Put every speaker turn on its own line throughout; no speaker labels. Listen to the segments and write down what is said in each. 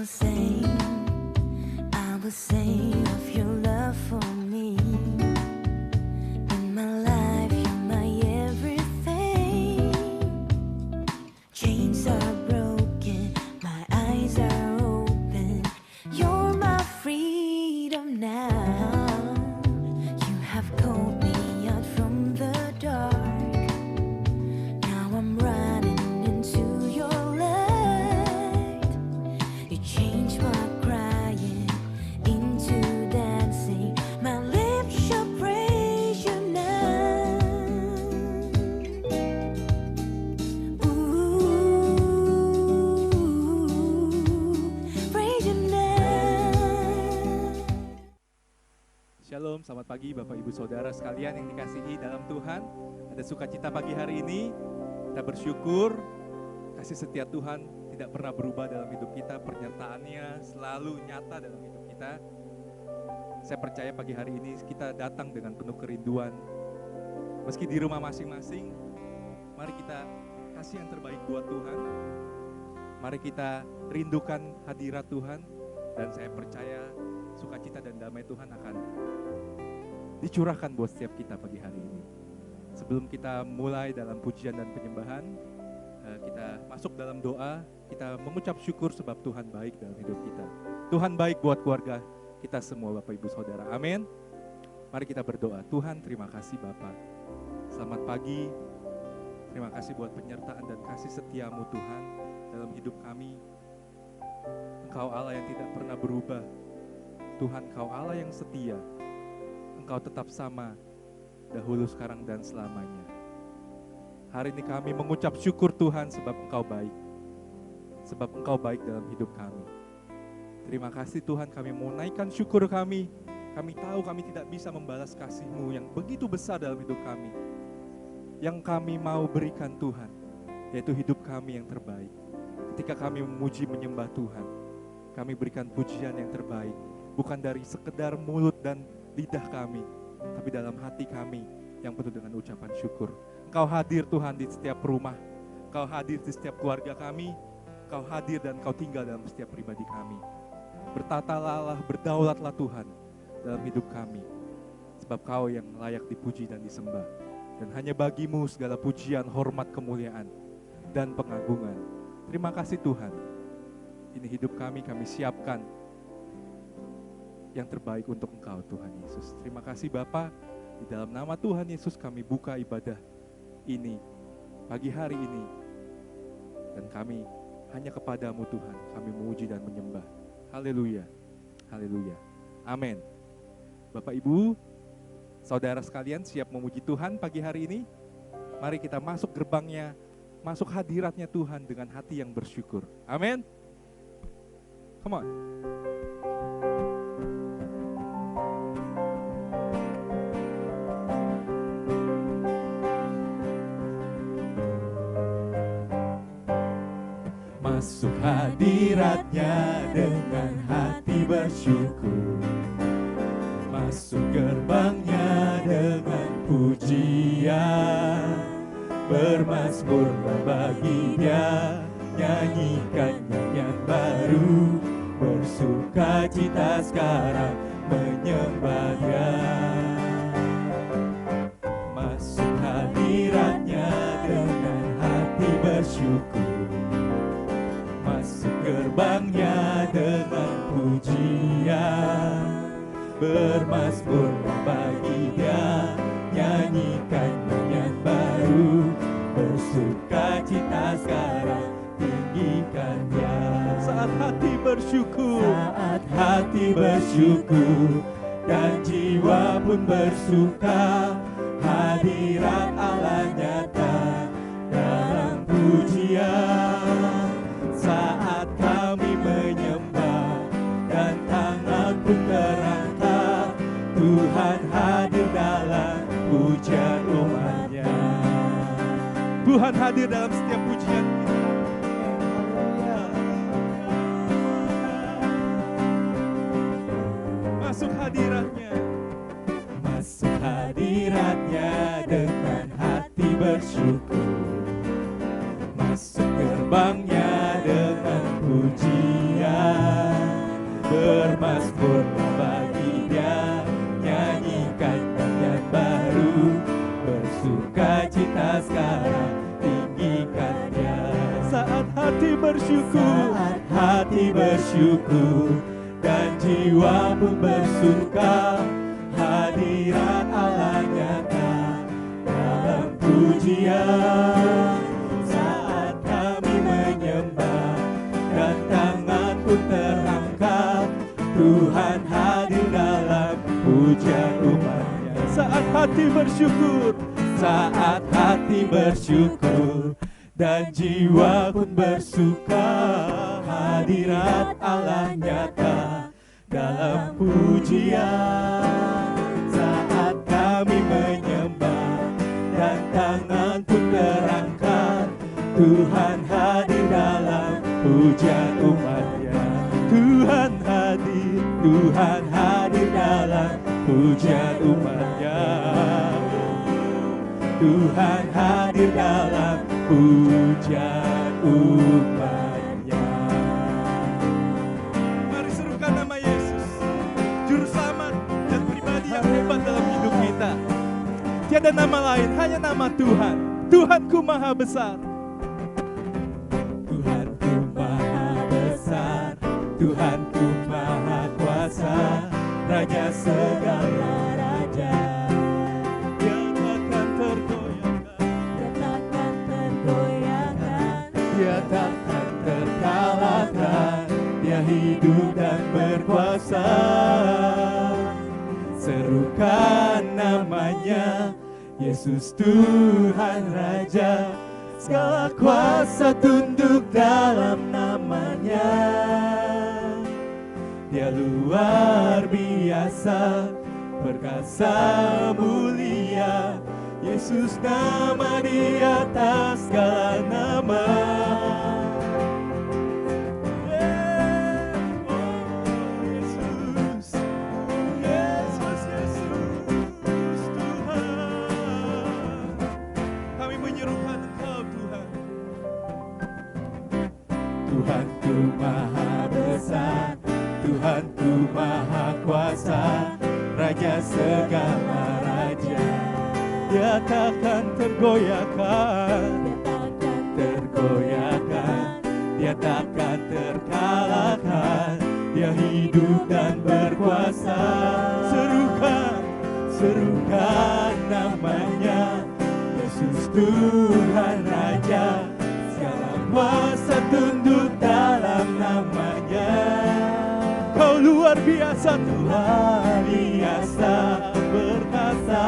sing of your love for me. In my life, you're my everything. Chains are broken, my eyes are open. You're my freedom now. You have called me out from the dark. Now I'm running into your light. You changed my crying into dancing. My lips shall praise you now. Praise you now.
Shalom, selamat pagi Bapak Ibu Saudara sekalian yang dikasihi dalam Tuhan. Ada sukacita pagi hari ini, kita bersyukur kasih setia Tuhan tidak pernah berubah dalam hidup kita, penyertaannya selalu nyata dalam hidup kita. Saya percaya pagi hari ini kita datang dengan penuh kerinduan. Meski di rumah masing-masing, mari kita kasih yang terbaik buat Tuhan. Mari kita rindukan hadirat Tuhan, dan saya percaya sukacita dan damai Tuhan akan dicurahkan buat setiap kita pagi hari ini. Sebelum kita mulai dalam pujian dan penyembahan, kita masuk dalam doa, kita mengucap syukur sebab Tuhan baik dalam hidup kita. Tuhan baik buat keluarga kita semua Bapak Ibu Saudara, amin. Mari kita berdoa. Tuhan, terima kasih Bapak. Selamat pagi, terima kasih buat penyertaan dan kasih setiamu Tuhan dalam hidup kami. Engkau Allah yang tidak pernah berubah. Tuhan, Engkau Allah yang setia. Engkau tetap sama dahulu, sekarang, dan selamanya. Hari ini kami mengucap syukur Tuhan sebab Engkau baik. Sebab Engkau baik dalam hidup kami. Terima kasih Tuhan, kami mau naikkan syukur kami. Kami tahu kami tidak bisa membalas kasih-Mu yang begitu besar dalam hidup kami. Yang kami mau berikan Tuhan, yaitu hidup kami yang terbaik. Ketika kami memuji menyembah Tuhan, kami berikan pujian yang terbaik. Bukan dari sekedar mulut dan lidah kami, tapi dalam hati kami yang penuh dengan ucapan syukur. Engkau hadir Tuhan di setiap rumah, Engkau hadir di setiap keluarga kami, Engkau hadir dan Engkau tinggal dalam setiap pribadi kami. Bertatalah, berdaulatlah Tuhan dalam hidup kami, sebab Kau yang layak dipuji dan disembah. Dan hanya bagi-Mu segala pujian, hormat, kemuliaan, dan pengagungan. Terima kasih Tuhan. Ini hidup kami siapkan yang terbaik untuk Engkau Tuhan Yesus. Terima kasih Bapa. Di dalam nama Tuhan Yesus kami buka ibadah ini pagi hari ini. Dan kami hanya kepadamu Tuhan, kami memuji dan menyembah. Haleluya, haleluya, amin. Bapak Ibu, saudara sekalian, siap memuji Tuhan pagi hari ini? Mari kita masuk gerbangnya, masuk hadiratnya Tuhan dengan hati yang bersyukur. Amin. Come on.
Masuk hadiratnya dengan hati bersyukur. Masuk gerbangnya dengan pujian. Bermazmurlah bagi Dia, nyanyikan nyanyian baru. Bersuka cita sekarang menyembah Dia. Masuk hadiratnya dengan hati bersyukur. Masuk gerbangnya dengan pujian. Bermazmurlah bagi Dia, nyanyikan nyanyian baru. Bersuka cita sekarang, tinggikan Dia.
Saat hati bersyukur,
saat hati bersyukur, dan jiwa pun bersuka. Hadirat Allah nyata dalam pujian. Saat kami menyembah dan tangan pun terangkat, Tuhan hadir dalam pujian umat-Nya.
Tuhan hadir dalam setiap pujian kita. Masuk hadiratnya.
Masuk hadiratnya dengan hati bersyukur. Masuk gerbangnya dengan pujian. Bermasmurlah bagi Dia, nyanyikan nyanyian baru. Bersukacita sekarang, tinggikan Dia. Saat hati bersyukur, dan jiwa pun bersuka, hadirat Allah nyata dalam pujian. Saat kami menyembah dan tangan pun terangkat, Tuhan hadir dalam pujian umatnya. Saat hati bersyukur, dan jiwa pun bersuka, hadirat Allah nyata dalam pujian. Saat kami menyembah dan tangan pun terangkat, Tuhan hadir dalam pujian umatnya. Tuhan hadir dalam pujian umatnya. Tuhan hadir dalam pujian umatnya.
Mari serukan nama Yesus, Juru Selamat dan pribadi yang hebat dalam hidup kita. Tiada nama lain, hanya nama Tuhan. Tuhanku Maha Besar.
Tuhanku Maha Besar, Tuhanku Maha Kuasa, Raja segala raja. Dia takkan terkalahkan, Dia hidup dan berkuasa. Serukan namanya, Yesus Tuhan Raja. Segala kuasa tunduk dalam namanya. Dia luar biasa, perkasa mulia. Yesus nama di atas segala nama. Yesus, Yesus, Yesus Tuhan.
Kami menyerukan Engkau Tuhan.
Tuhanku Maha Besar, Tuhanku Maha Kuasa, Raja segala raja. Dia takkan tergoyahkan, Dia takkan terkalahkan. Dia hidup dan berkuasa. Serukan namanya, Yesus Tuhan Raja. Segala kuasa tunduk dalam namanya. Kau luar biasa, luar biasa, perkasa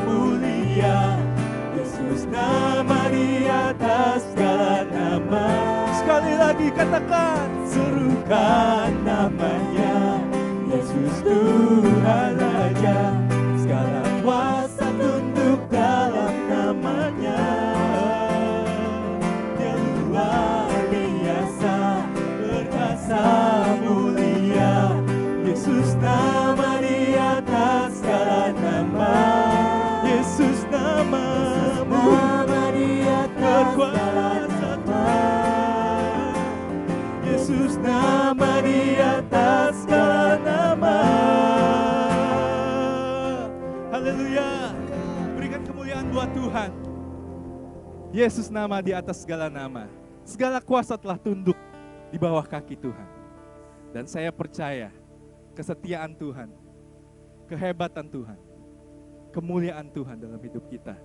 mulia. Yesus nama di atas segala nama. Sekali lagi katakan, serukan namanya, Yesus Tuhan Raja. Segala kuasa tunduk dalam namanya. Dia luar biasa, perkasa mulia. Yesus nama di atas segala nama. Yesus namamu berkuasa Tuhan. Yesus nama di atas segala nama.
Haleluya. Berikan kemuliaan buat Tuhan. Yesus nama di atas segala nama. Segala kuasa telah tunduk di bawah kaki Tuhan. Dan saya percaya kesetiaan Tuhan, kehebatan Tuhan, kemuliaan Tuhan dalam hidup kita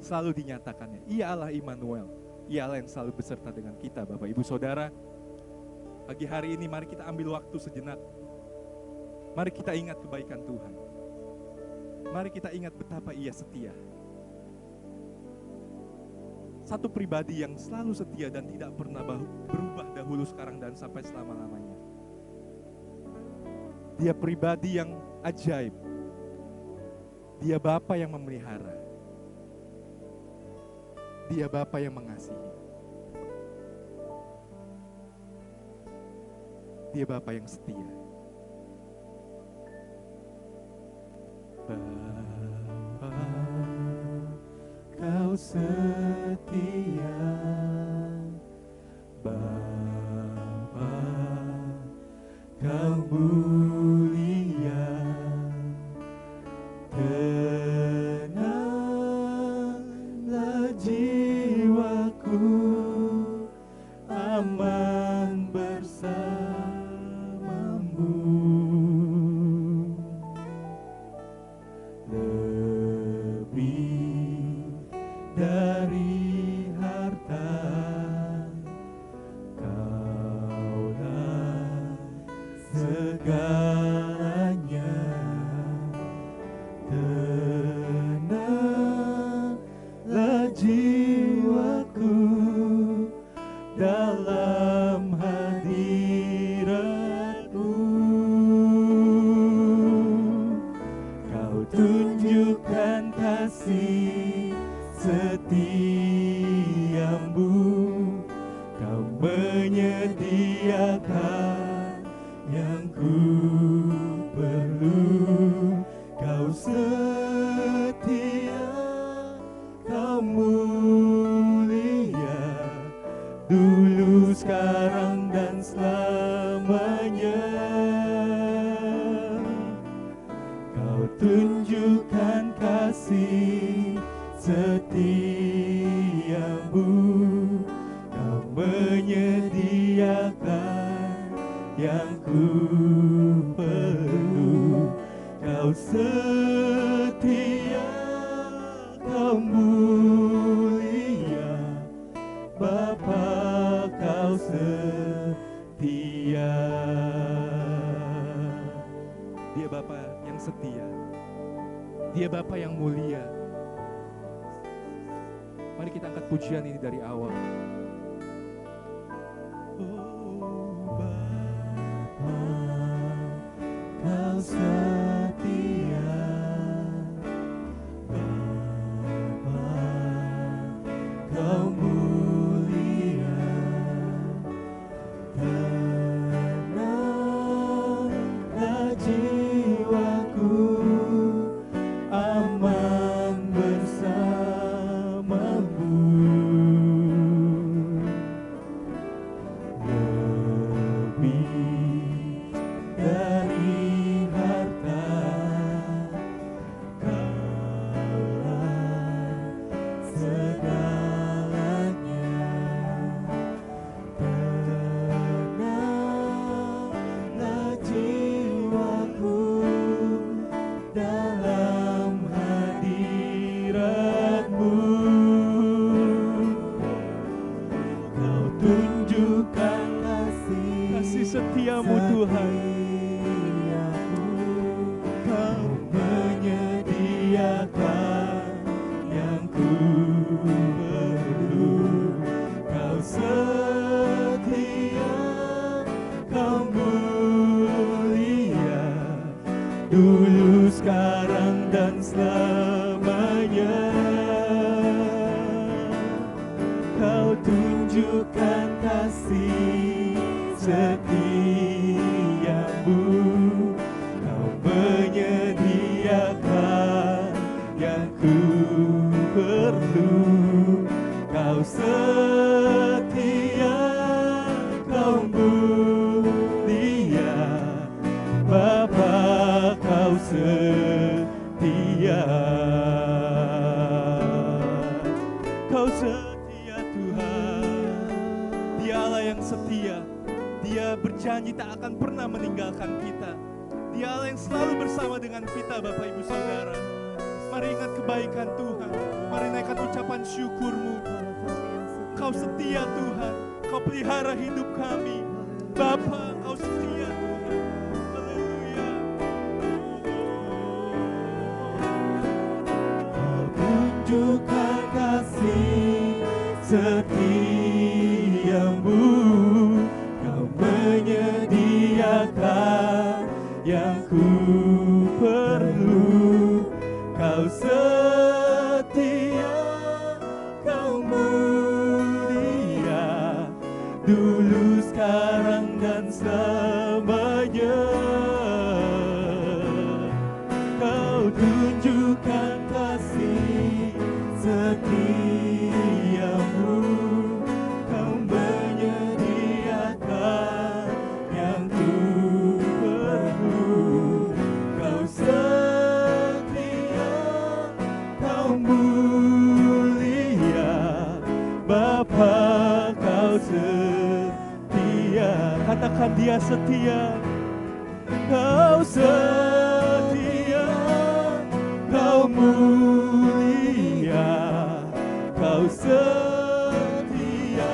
selalu dinyatakannya. Ia Allah Immanuel, Ia Allah yang selalu beserta dengan kita. Bapak Ibu Saudara, pagi hari ini mari kita ambil waktu sejenak. Mari kita ingat kebaikan Tuhan. Mari kita ingat betapa Ia setia. Satu pribadi yang selalu setia dan tidak pernah berubah dahulu, sekarang, dan sampai selama-lamanya. Dia pribadi yang ajaib. Dia Bapa yang memelihara. Dia Bapa yang mengasihi. Dia Bapa yang setia.
Bapa, Kau setia. Bapa, Kau segalanya. Tenanglah jiwaku dalam hadirat-Mu. Kau tunjukkan kasih setiamu, Kau menyediakan yang ku perlu. Kau setia, Kau mulia, dulu, sekarang, dan selamanya. Kau tunjukkan kasih setiamu, Kau menyediakan yang ku perlu. Kau setia, Kau mulia, Bapa, Kau setia.
Dia Bapa yang setia. Dia Bapa yang mulia. Mari kita angkat pujian ini dari awal.
Oh Bapa, Kau setia. Bapa, Kau mulia. Tenanglah jiwaku, aman bersama-Mu. Lebih dari harta, Kaulah segalanya. Tenanglah jiwaku dalam hadirat-Mu. Kau tunjukkan
Kasih setiamu Tuhan.
Kau menyediakan yang ku perlu. Kau setia, Kau mulia, dulu, sekarang, dan selamanya. Kau tunjukkan kasih setiamu, Kau menyediakan yang ku perlu. Kau setia, Kau mulia, Bapa, Kau setia. Kau setia Tuhan.
Dia Allah yang setia. Dia berjanji tak akan pernah meninggalkan kita. Dia Allah yang selalu bersama dengan kita, Bapak Ibu Saudara. Mari ingat kebaikan Tuhan. Mari naikkan ucapan syukur-Mu. Kau setia Tuhan. Kau pelihara hidup kami. Bapa, Kau setia Tuhan. Haleluya.
Kau tunjukkan kasih setiamu, Kau menyediakan yang ku perlu. Kau setia, Kau mulia, dulu, sekarang, dan selamanya. Kau tunjukkan kasih setiamu, Kau menyediakan yang ku perlu. Kau setia, Kau mulia, Bapa, Kau setia.
Katakan Dia setia.
Kau setia, Kau mulia, Kau setia,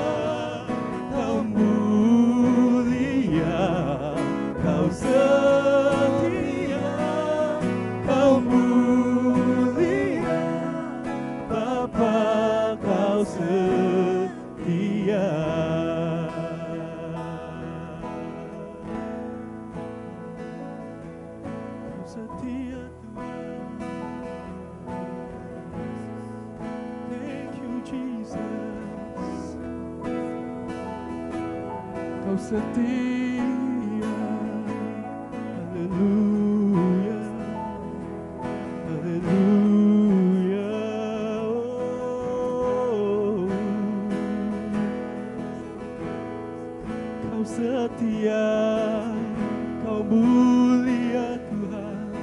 Kau mulia, Kau setia. Kau setia. Haleluya, haleluya. Oh. Kau setia, Kau mulia Tuhan.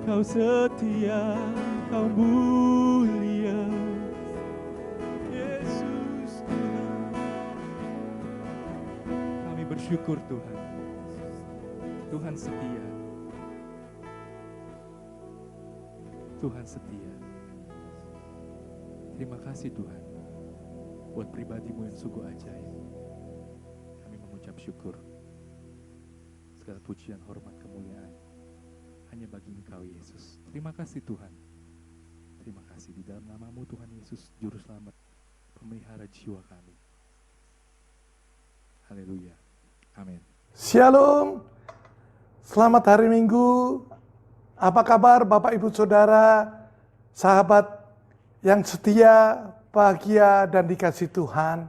Kau setia, Kau mulia, Yesus Tuhan.
Kami bersyukur Tuhan. Tuhan setia. Tuhan setia. Terima kasih Tuhan buat pribadi-Mu yang sungguh ajaib. Kami mengucap syukur. Segala pujian, hormat, kemuliaan hanya bagi Engkau Yesus. Terima kasih Tuhan. Terima kasih di dalam nama-Mu Tuhan Yesus, Juru Selamat, pemelihara jiwa kami. Haleluya. Amin.
Shalom, selamat hari Minggu. Apa kabar Bapak Ibu Saudara, sahabat yang setia, bahagia dan dikasihi Tuhan.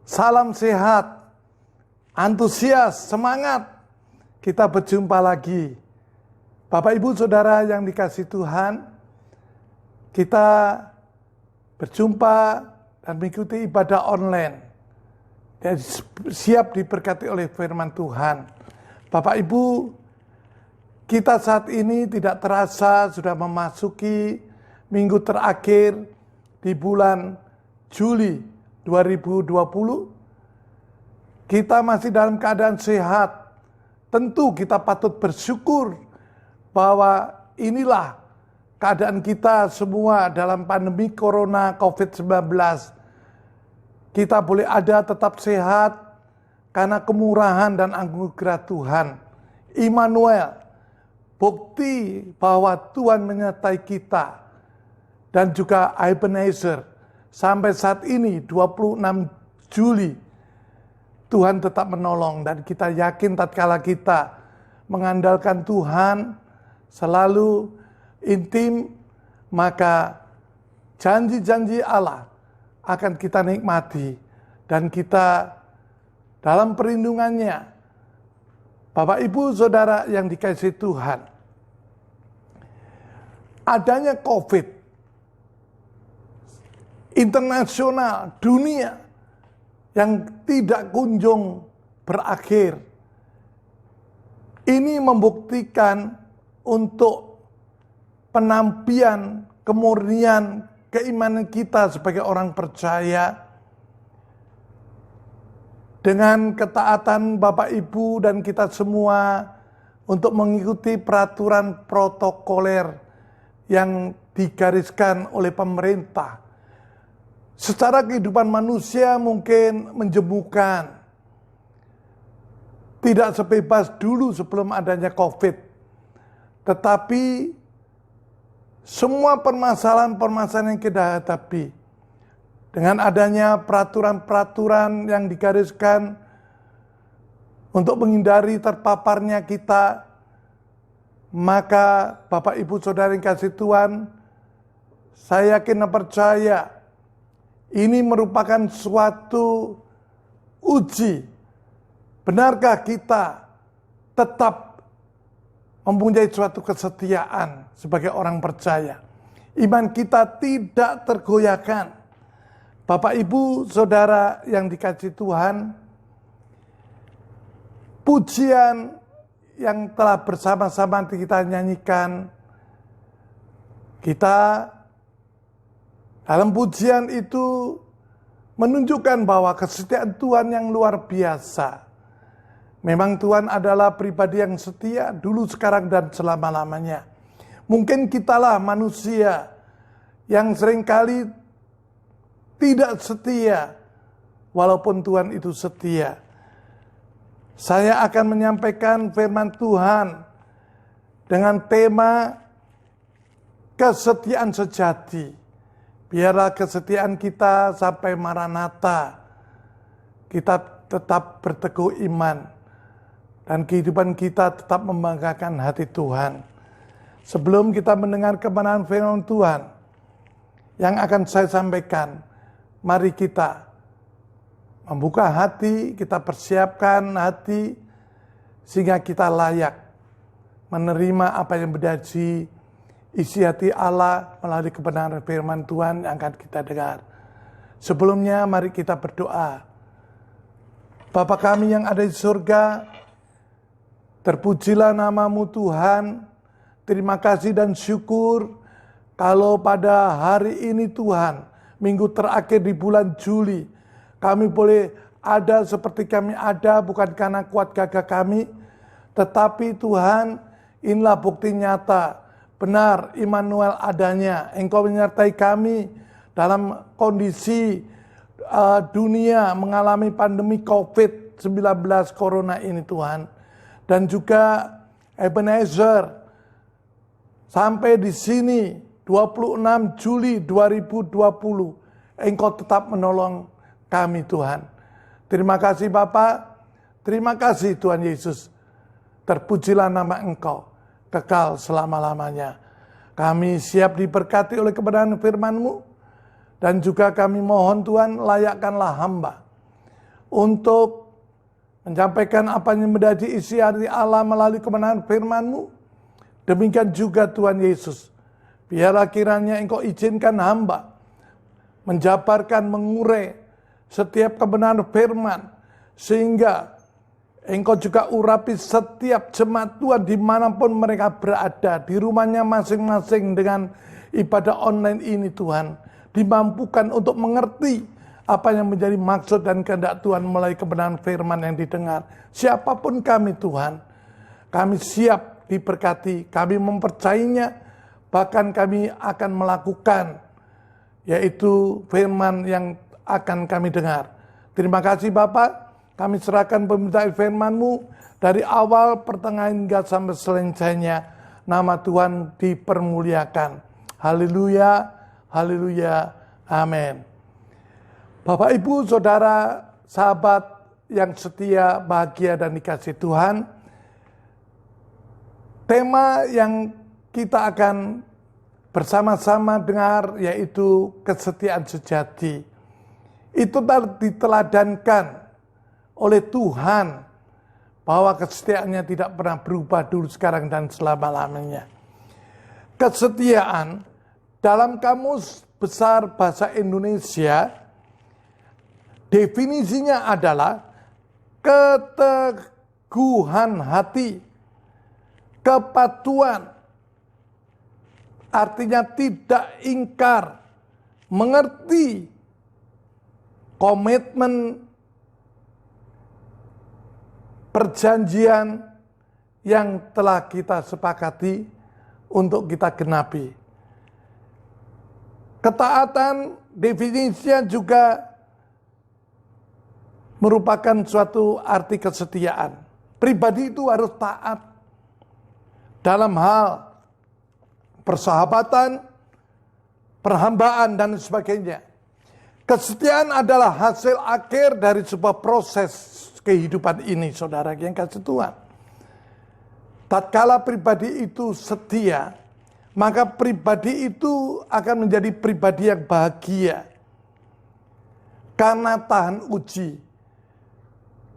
Salam sehat, antusias, semangat. Kita berjumpa lagi. Bapak Ibu Saudara yang dikasihi Tuhan, kita berjumpa dan mengikuti ibadah online. Dan siap diberkati oleh firman Tuhan. Bapak Ibu, kita saat ini tidak terasa sudah memasuki minggu terakhir di bulan Juli 2020. Kita masih dalam keadaan sehat. Tentu kita patut bersyukur bahwa inilah keadaan kita semua dalam pandemi Corona COVID-19. Kita boleh ada tetap sehat karena kemurahan dan anugerah Tuhan. Immanuel, bukti bahwa Tuhan menyertai kita. Dan juga Ebenezer, sampai saat ini 26 Juli, Tuhan tetap menolong. Dan kita yakin tatkala kita mengandalkan Tuhan selalu intim, maka janji-janji Allah akan kita nikmati dan kita dalam perlindungannya. Bapak Ibu Saudara yang dikasihi Tuhan, adanya COVID internasional dunia yang tidak kunjung berakhir, ini membuktikan untuk penampian, kemurnian, keimanan kita sebagai orang percaya. Dengan ketaatan Bapak Ibu dan kita semua untuk mengikuti peraturan protokoler yang digariskan oleh pemerintah. Secara kehidupan manusia mungkin menjemukan. Tidak sebebas dulu sebelum adanya COVID. Tetapi semua permasalahan-permasalahan yang kita hadapi, dengan adanya peraturan-peraturan yang digariskan untuk menghindari terpaparnya kita, maka Bapak Ibu Saudara yang kasih Tuhan, saya yakin dan percaya ini merupakan suatu uji. Benarkah kita tetap mempunyai suatu kesetiaan sebagai orang percaya? Iman kita tidak tergoyahkan. Bapak Ibu Saudara yang dikasihi Tuhan, pujian yang telah bersama-sama kita nyanyikan, kita dalam pujian itu menunjukkan bahwa kesetiaan Tuhan yang luar biasa. Memang Tuhan adalah pribadi yang setia dulu, sekarang, dan selama-lamanya. Mungkin kitalah manusia yang seringkali tidak setia, walaupun Tuhan itu setia. Saya akan menyampaikan firman Tuhan dengan tema kesetiaan sejati. Biarlah kesetiaan kita sampai Maranatha. Kita tetap berteguh iman. Dan kehidupan kita tetap membanggakan hati Tuhan. Sebelum kita mendengar kebenaran firman Tuhan yang akan saya sampaikan, mari kita membuka hati, kita persiapkan hati, sehingga kita layak menerima apa yang menjadi isi hati Allah melalui kebenaran firman Tuhan yang akan kita dengar. Sebelumnya mari kita berdoa. Bapa kami yang ada di surga, terpujilah nama-Mu Tuhan. Terima kasih dan syukur kalau pada hari ini Tuhan, minggu terakhir di bulan Juli, kami boleh ada seperti kami ada bukan karena kuat gagah kami, tetapi Tuhan, inilah bukti nyata, benar Immanuel adanya. Engkau menyertai kami dalam kondisi dunia mengalami pandemi COVID-19 Corona ini Tuhan. Dan juga Ebenezer, sampai di sini 26 Juli 2020, Engkau tetap menolong kami Tuhan. Terima kasih Bapa, terima kasih Tuhan Yesus. Terpujilah nama Engkau, kekal selama-lamanya. Kami siap diberkati oleh kebenaran firman-Mu, dan juga kami mohon Tuhan, layakkanlah hamba untuk menyampaikan apa yang menjadi isi hati Allah melalui kebenaran firman-Mu. Demikian juga Tuhan Yesus, biarlah kiranya Engkau izinkan hamba menjabarkan, mengurai setiap kebenaran firman, sehingga Engkau juga urapi setiap jemaat Tuhan dimanapun mereka berada, di rumahnya masing-masing dengan ibadah online ini Tuhan, dimampukan untuk mengerti apa yang menjadi maksud dan kehendak Tuhan melalui kebenaran firman yang didengar. Siapapun kami Tuhan, kami siap diberkati, kami mempercayainya, bahkan kami akan melakukan, yaitu firman yang akan kami dengar. Terima kasih Bapak, kami serahkan pemberitaan firman-Mu dari awal, pertengahan hingga sampai selesainya. Nama Tuhan dipermuliakan. Haleluya, haleluya, amin. Bapak, Ibu, Saudara, sahabat yang setia, bahagia, dan dikasihi Tuhan, tema yang kita akan bersama-sama dengar yaitu kesetiaan sejati. Itu diteladankan oleh Tuhan bahwa kesetiaannya tidak pernah berubah dulu, sekarang, dan selama-lamanya. Kesetiaan dalam Kamus Besar Bahasa Indonesia definisinya adalah keteguhan hati, kepatuhan, artinya tidak ingkar, mengerti, komitmen, perjanjian yang telah kita sepakati untuk kita genapi. Ketaatan definisinya juga merupakan suatu arti kesetiaan. Pribadi itu harus taat dalam hal persahabatan, perhambaan, dan sebagainya. Kesetiaan adalah hasil akhir dari sebuah proses kehidupan ini, saudara yang kasih Tuhan. Tatkala pribadi itu setia, maka pribadi itu akan menjadi pribadi yang bahagia. Karena tahan uji.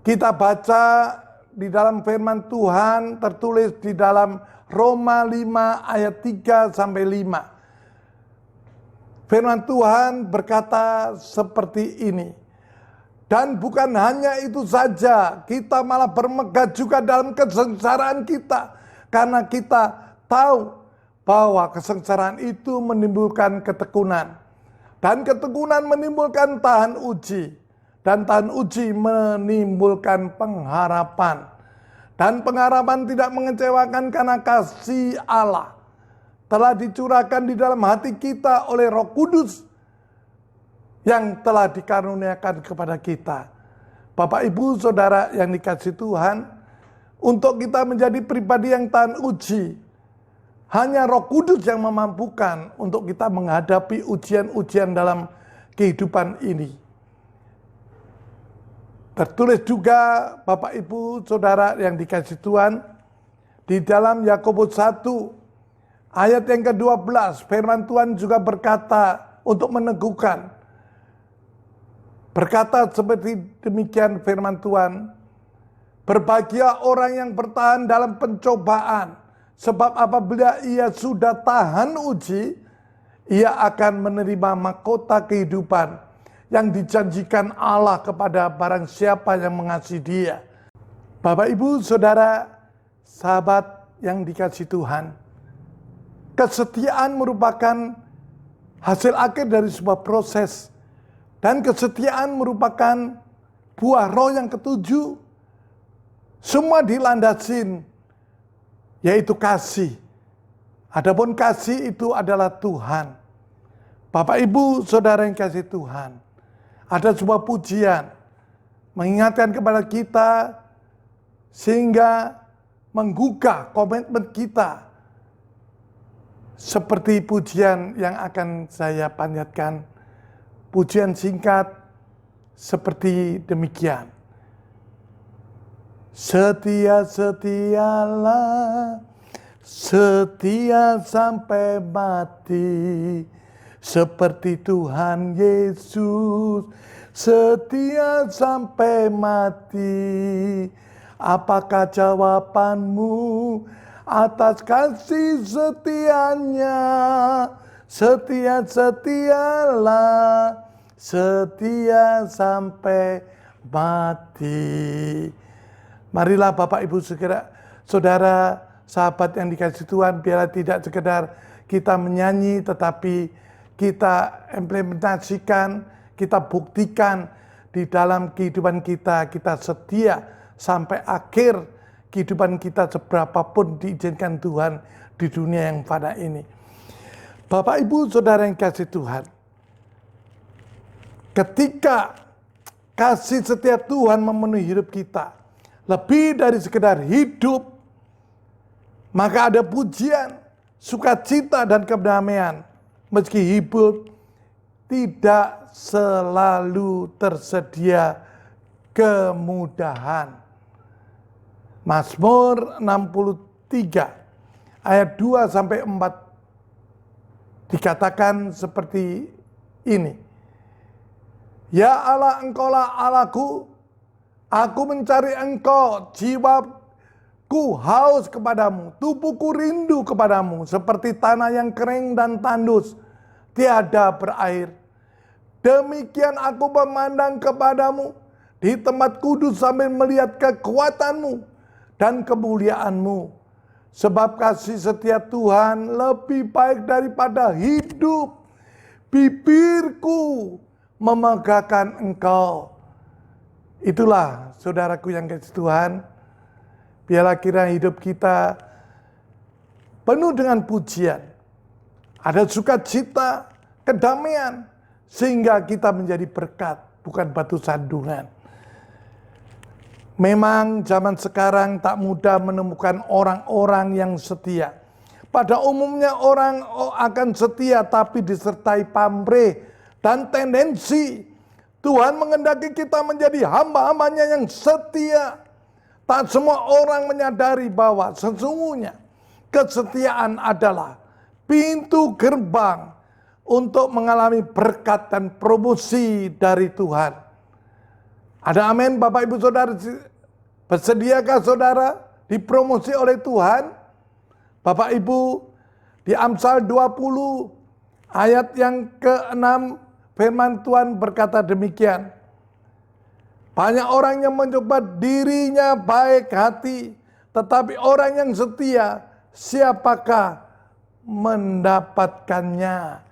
Kita baca di dalam firman Tuhan, tertulis di dalam Roma 5 ayat 3 sampai 5. Firman Tuhan berkata seperti ini. Dan bukan hanya itu saja, kita malah bermegah juga dalam kesengsaraan kita. Karena kita tahu bahwa kesengsaraan itu menimbulkan ketekunan. Dan ketekunan menimbulkan tahan uji. Dan tahan uji menimbulkan pengharapan. Dan pengharapan tidak mengecewakan karena kasih Allah telah dicurahkan di dalam hati kita oleh Roh Kudus yang telah dikaruniakan kepada kita. Bapak, Ibu, Saudara yang dikasihi Tuhan, untuk kita menjadi pribadi yang tahan uji, hanya Roh Kudus yang memampukan untuk kita menghadapi ujian-ujian dalam kehidupan ini. Tertulis juga, Bapak, Ibu, Saudara yang dikasihi Tuhan, di dalam Yakobus 1 ayat yang ke-12, firman Tuhan juga berkata untuk meneguhkan berkata seperti demikian firman Tuhan, berbahagia orang yang bertahan dalam pencobaan, sebab apabila ia sudah tahan uji, ia akan menerima mahkota kehidupan yang dijanjikan Allah kepada barang siapa yang mengasihi Dia. Bapak, Ibu, Saudara, sahabat yang dikasihi Tuhan, kesetiaan merupakan hasil akhir dari sebuah proses. Dan kesetiaan merupakan buah roh yang ketujuh. Semua dilandasin, yaitu kasih. Adapun kasih itu adalah Tuhan. Bapak, Ibu, Saudara yang kasih Tuhan, ada sebuah pujian mengingatkan kepada kita sehingga menggugah komitmen kita. Seperti pujian yang akan saya panjatkan, pujian singkat seperti demikian. Setia-setialah, setia sampai mati, seperti Tuhan Yesus, setia sampai mati. Apakah jawabanmu atas kasih setianya? Setia-setialah, setia sampai mati. Marilah Bapak, Ibu, Saudara, sahabat yang dikasihi Tuhan, biarlah tidak sekedar kita menyanyi, tetapi kita implementasikan, kita buktikan di dalam kehidupan kita. Kita setia sampai akhir kehidupan kita, seberapapun diizinkan Tuhan di dunia yang fana ini. Bapak, Ibu, Saudara yang kasih Tuhan, ketika kasih setia Tuhan memenuhi hidup kita, lebih dari sekedar hidup, maka ada pujian, sukacita, dan kedamaian. Meski hidup tidak selalu tersedia kemudahan. Mazmur 63 ayat 2-4 dikatakan seperti ini. Ya Allah, Engkaulah Allahku, aku mencari Engkau, jiwaku haus kepadamu, tubuhku rindu kepadamu, seperti tanah yang kering dan tandus, tiada berair. Demikian aku memandang kepadamu di tempat kudus sambil melihat kekuatanmu dan kemuliaanmu. Sebab kasih setia Tuhan lebih baik daripada hidup. Bibirku memegahkan Engkau. Itulah saudaraku yang kasih Tuhan, biarlah kiranya hidup kita penuh dengan pujian, ada sukacita, kedamaian, sehingga kita menjadi berkat, bukan batu sandungan. Memang zaman sekarang tak mudah menemukan orang-orang yang setia. Pada umumnya orang akan setia tapi disertai pamrih dan tendensi. Tuhan mengendaki kita menjadi hamba-hambanya yang setia. Tak semua orang menyadari bahwa sesungguhnya kesetiaan adalah pintu gerbang untuk mengalami berkat dan promosi dari Tuhan. Ada amin, Bapak, Ibu, Saudara? Bersediakah saudara dipromosi oleh Tuhan? Bapak, Ibu, di Amsal 20 ayat yang ke-6 firman Tuhan berkata demikian. Banyak orang yang mencoba dirinya baik hati, tetapi orang yang setia, siapakah mendapatkannya?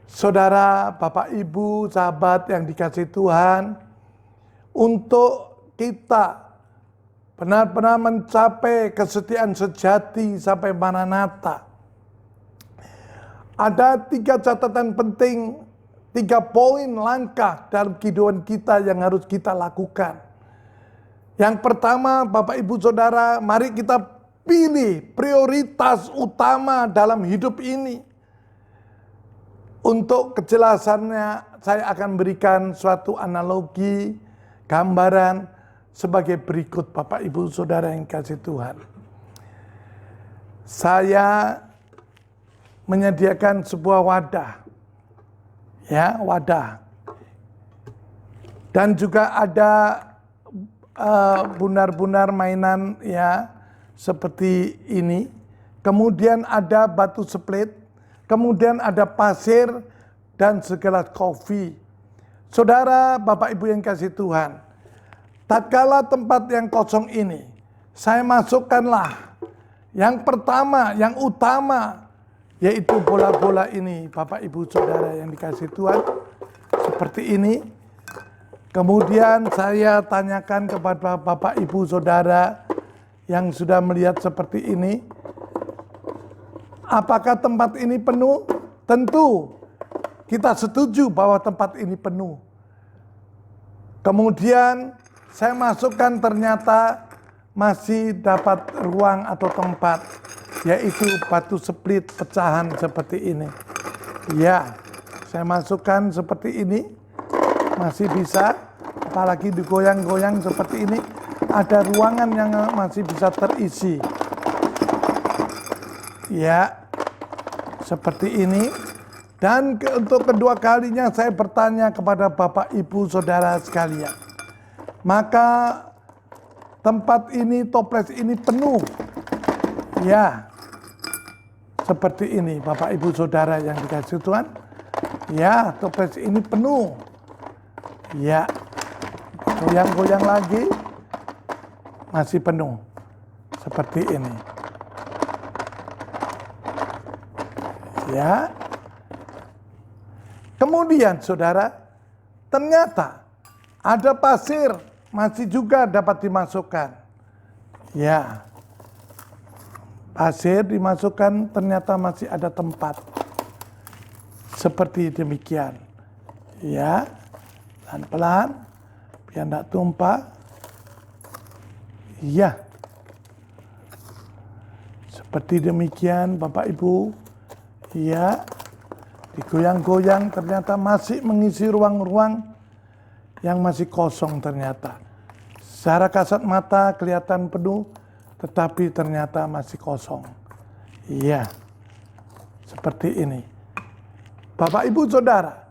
Saudara, Bapak, Ibu, sahabat yang dikasihi Tuhan, untuk kita benar-benar mencapai kesetiaan sejati sampai Maranatha, ada 3 catatan penting, 3 poin langkah dalam kehidupan kita yang harus kita lakukan. Yang pertama, Bapak, Ibu, Saudara, mari kita pilih prioritas utama dalam hidup ini. Untuk kejelasannya, saya akan berikan suatu analogi, gambaran sebagai berikut, Bapak, Ibu, Saudara yang kasih Tuhan. Saya menyediakan sebuah wadah. Ya, wadah. Dan juga ada bundar-bundar mainan ya seperti ini. Kemudian ada batu split, kemudian ada pasir dan segelas kopi. Saudara, Bapak Ibu yang kasih Tuhan, tatkala tempat yang kosong ini, saya masukkanlah yang pertama, yang utama, yaitu bola-bola ini, Bapak Ibu Saudara yang dikasih Tuhan, seperti ini. Kemudian saya tanyakan kepada Bapak Ibu Saudara yang sudah melihat seperti ini, apakah tempat ini penuh? Tentu kita setuju bahwa tempat ini penuh. Kemudian saya masukkan ternyata masih dapat ruang atau tempat, yaitu batu split pecahan seperti ini. Ya, saya masukkan seperti ini, masih bisa, apalagi digoyang-goyang seperti ini, ada ruangan yang masih bisa terisi. Ya, seperti ini. Dan untuk kedua kalinya saya bertanya kepada Bapak Ibu Saudara sekalian. Maka tempat ini, toples ini penuh. Ya, seperti ini Bapak Ibu Saudara yang dikasih Tuhan. Ya, toples ini penuh. Ya, goyang-goyang lagi, masih penuh. Seperti ini. Ya. Kemudian saudara, ternyata ada pasir masih juga dapat dimasukkan. Ya, pasir dimasukkan ternyata masih ada tempat. Seperti demikian. Ya, pelan-pelan, biar tidak tumpah. Ya, seperti demikian Bapak Ibu. Ya. Digoyang-goyang ternyata masih mengisi ruang-ruang yang masih kosong ternyata. Secara kasat mata kelihatan penuh, tetapi ternyata masih kosong. Iya, seperti ini. Bapak Ibu Saudara,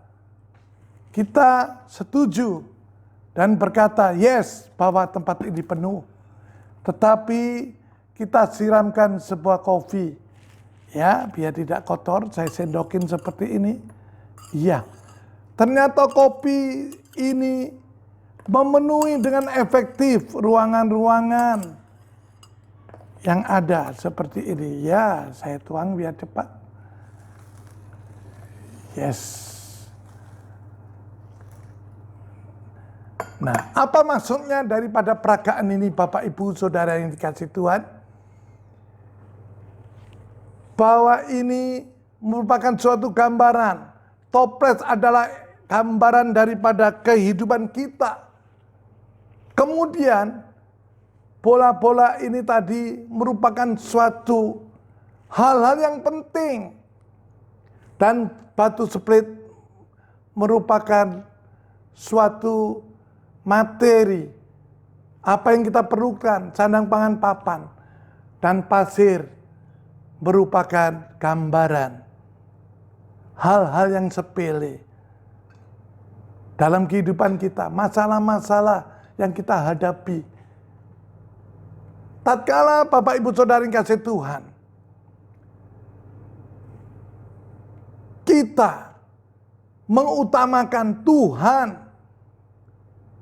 kita setuju dan berkata yes bahwa tempat ini penuh. Tetapi kita siramkan sebuah kopi. Ya, biar tidak kotor, saya sendokin seperti ini. Iya, ternyata kopi ini memenuhi dengan efektif ruangan-ruangan yang ada seperti ini. Ya, saya tuang biar cepat. Yes. Nah, apa maksudnya daripada peragaan ini Bapak Ibu Saudara yang dikasih Tuhan? Bahwa ini merupakan suatu gambaran. Toples adalah gambaran daripada kehidupan kita. Kemudian bola-bola ini tadi merupakan suatu hal-hal yang penting. Dan batu split merupakan suatu materi. Apa yang kita perlukan, sandang pangan papan. Dan pasir merupakan gambaran hal-hal yang sepele dalam kehidupan kita, masalah-masalah yang kita hadapi. Tatkala Bapak Ibu Saudara yang kasih Tuhan, kita mengutamakan Tuhan.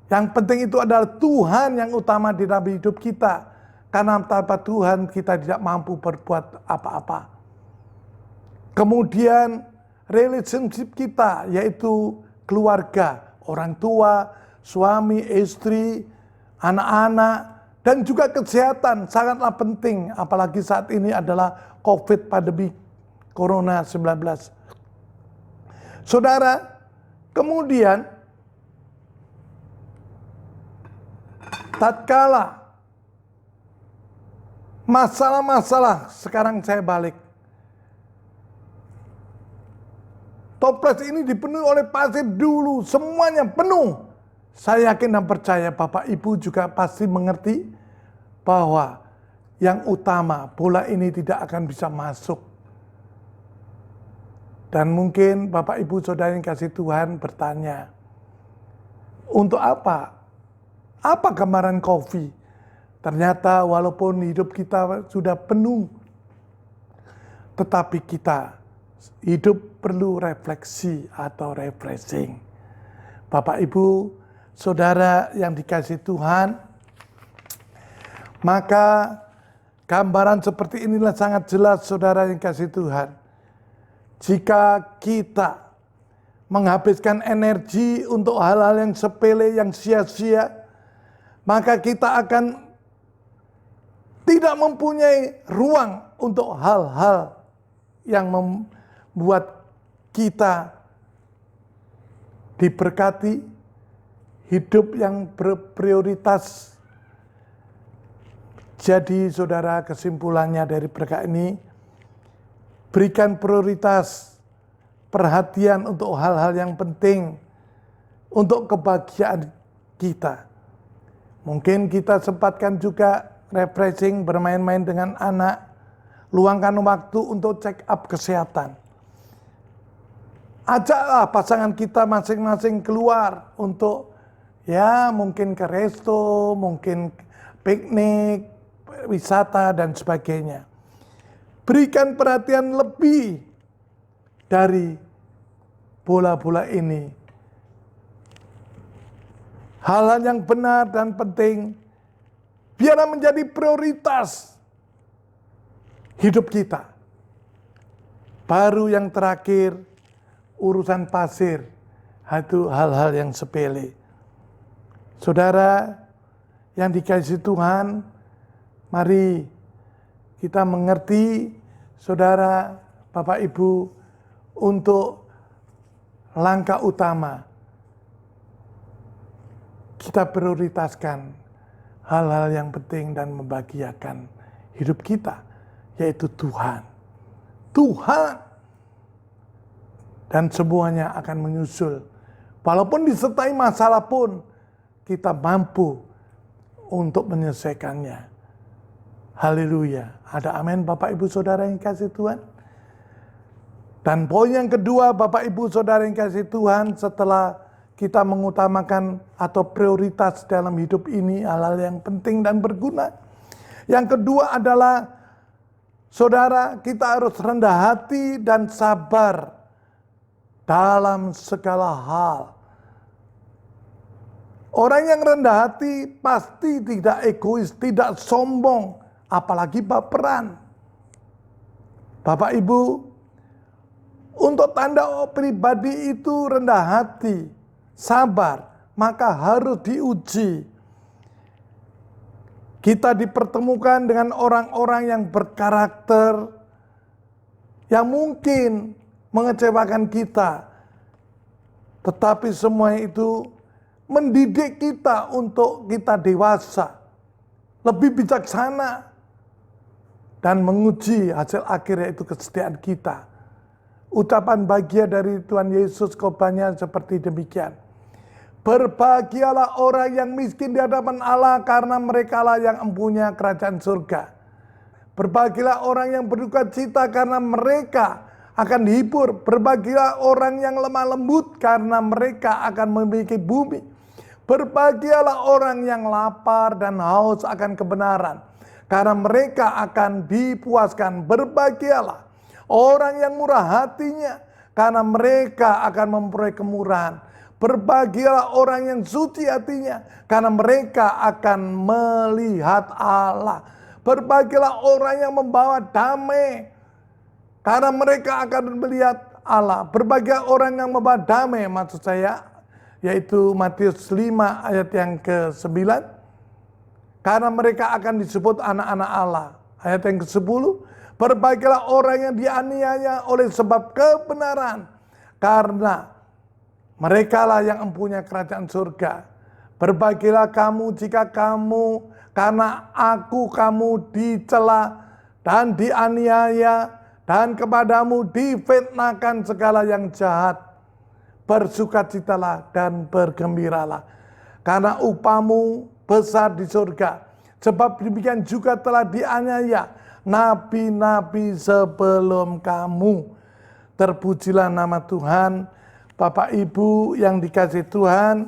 Yang penting itu adalah Tuhan yang utama di dalam hidup kita. Karena tanpa Tuhan kita tidak mampu berbuat apa-apa. Kemudian relationship kita yaitu keluarga, orang tua, suami, istri, anak-anak, dan juga kesehatan sangatlah penting. Apalagi saat ini adalah COVID pandemi Corona 19. Saudara, kemudian tatkala masalah-masalah, sekarang saya balik. Toples ini dipenuhi oleh pasir dulu, semuanya penuh. Saya yakin dan percaya Bapak Ibu juga pasti mengerti bahwa yang utama bola ini tidak akan bisa masuk. Dan mungkin Bapak Ibu Saudara yang kasih Tuhan bertanya, Untuk apa? Apa gambaran kopi? Ternyata walaupun hidup kita sudah penuh, tetapi kita hidup perlu refleksi atau refreshing. Bapak, Ibu, Saudara yang dikasihi Tuhan, maka gambaran seperti inilah sangat jelas, Saudara yang dikasihi Tuhan. Jika kita menghabiskan energi untuk hal-hal yang sepele, yang sia-sia, maka kita akan tidak mempunyai ruang untuk hal-hal yang membuat kita diberkati, hidup yang berprioritas. Jadi saudara, kesimpulannya dari berkat ini, berikan prioritas, perhatian untuk hal-hal yang penting, untuk kebahagiaan kita. Mungkin kita sempatkan juga refreshing, bermain-main dengan anak, luangkan waktu untuk check up kesehatan. Ajaklah pasangan kita masing-masing keluar untuk mungkin ke resto, mungkin piknik, wisata dan sebagainya. Berikan perhatian lebih dari bola-bola ini. Hal-hal yang benar dan penting biarlah menjadi prioritas hidup kita. Baru yang terakhir, urusan pasir, itu hal-hal yang sepele. Saudara yang dikasihi Tuhan, mari kita mengerti, saudara, Bapak Ibu, untuk langkah utama kita prioritaskan hal-hal yang penting dan membahagiakan hidup kita, yaitu Tuhan. Tuhan. Dan semuanya akan menyusul. Walaupun disertai masalah pun, kita mampu untuk menyelesaikannya. Haleluya. Ada amin Bapak Ibu Saudara yang kasih Tuhan. Dan poin yang kedua, Bapak Ibu Saudara yang kasih Tuhan, setelah kita mengutamakan atau prioritas dalam hidup ini hal-hal yang penting dan berguna. Yang kedua adalah, saudara, kita harus rendah hati dan sabar dalam segala hal. Orang yang rendah hati pasti tidak egois, tidak sombong, apalagi baperan. Bapak Ibu, untuk tanda pribadi itu rendah hati, sabar, maka harus diuji. Kita dipertemukan dengan orang-orang yang berkarakter, yang mungkin mengecewakan kita. Tetapi semua itu mendidik kita untuk kita dewasa, lebih bijaksana, dan menguji hasil akhir, yaitu kesetiaan kita. Ucapan bahagia dari Tuhan Yesus khotbahnya seperti demikian. Berbahagialah orang yang miskin di hadapan Allah, karena merekalah yang mempunyai kerajaan surga. Berbahagialah orang yang berduka cita, karena mereka akan dihibur. Berbahagialah orang yang lemah lembut, karena mereka akan memiliki bumi. Berbahagialah orang yang lapar dan haus akan kebenaran, karena mereka akan dipuaskan. Berbahagialah orang yang murah hatinya, karena mereka akan memperoleh kemurahan. Berbahagialah orang yang suci hatinya, karena mereka akan melihat Allah. Berbahagialah orang yang membawa damai, karena mereka akan melihat Allah. Berbahagia orang yang membawa damai, maksud saya, yaitu Matius 5 ayat yang ke-9. Karena mereka akan disebut anak-anak Allah. Ayat yang ke-10. Berbahagialah orang yang dianiaya oleh sebab kebenaran, karena merekalah yang mempunyai kerajaan surga. Berbahagialah kamu jika kamu, karena aku, kamu dicela dan dianiaya, dan kepadamu difitnahkan segala yang jahat. Bersukacitalah dan bergembiralah, karena upahmu besar di surga. Sebab demikian juga telah dianiaya nabi-nabi sebelum kamu. Terpujilah nama Tuhan. Bapak Ibu yang dikasihi Tuhan,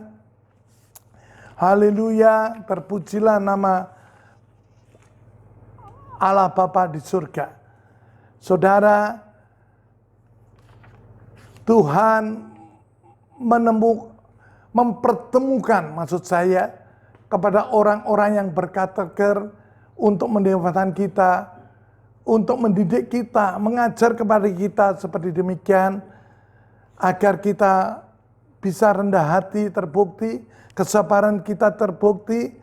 Haleluya, terpujilah nama Allah Bapa di surga. Saudara, Tuhan mempertemukan, maksud saya, kepada orang-orang yang berkarakter untuk mendewaskan kita, untuk mendidik kita, mengajar kepada kita seperti demikian, agar kita bisa rendah hati terbukti, kesabaran kita terbukti.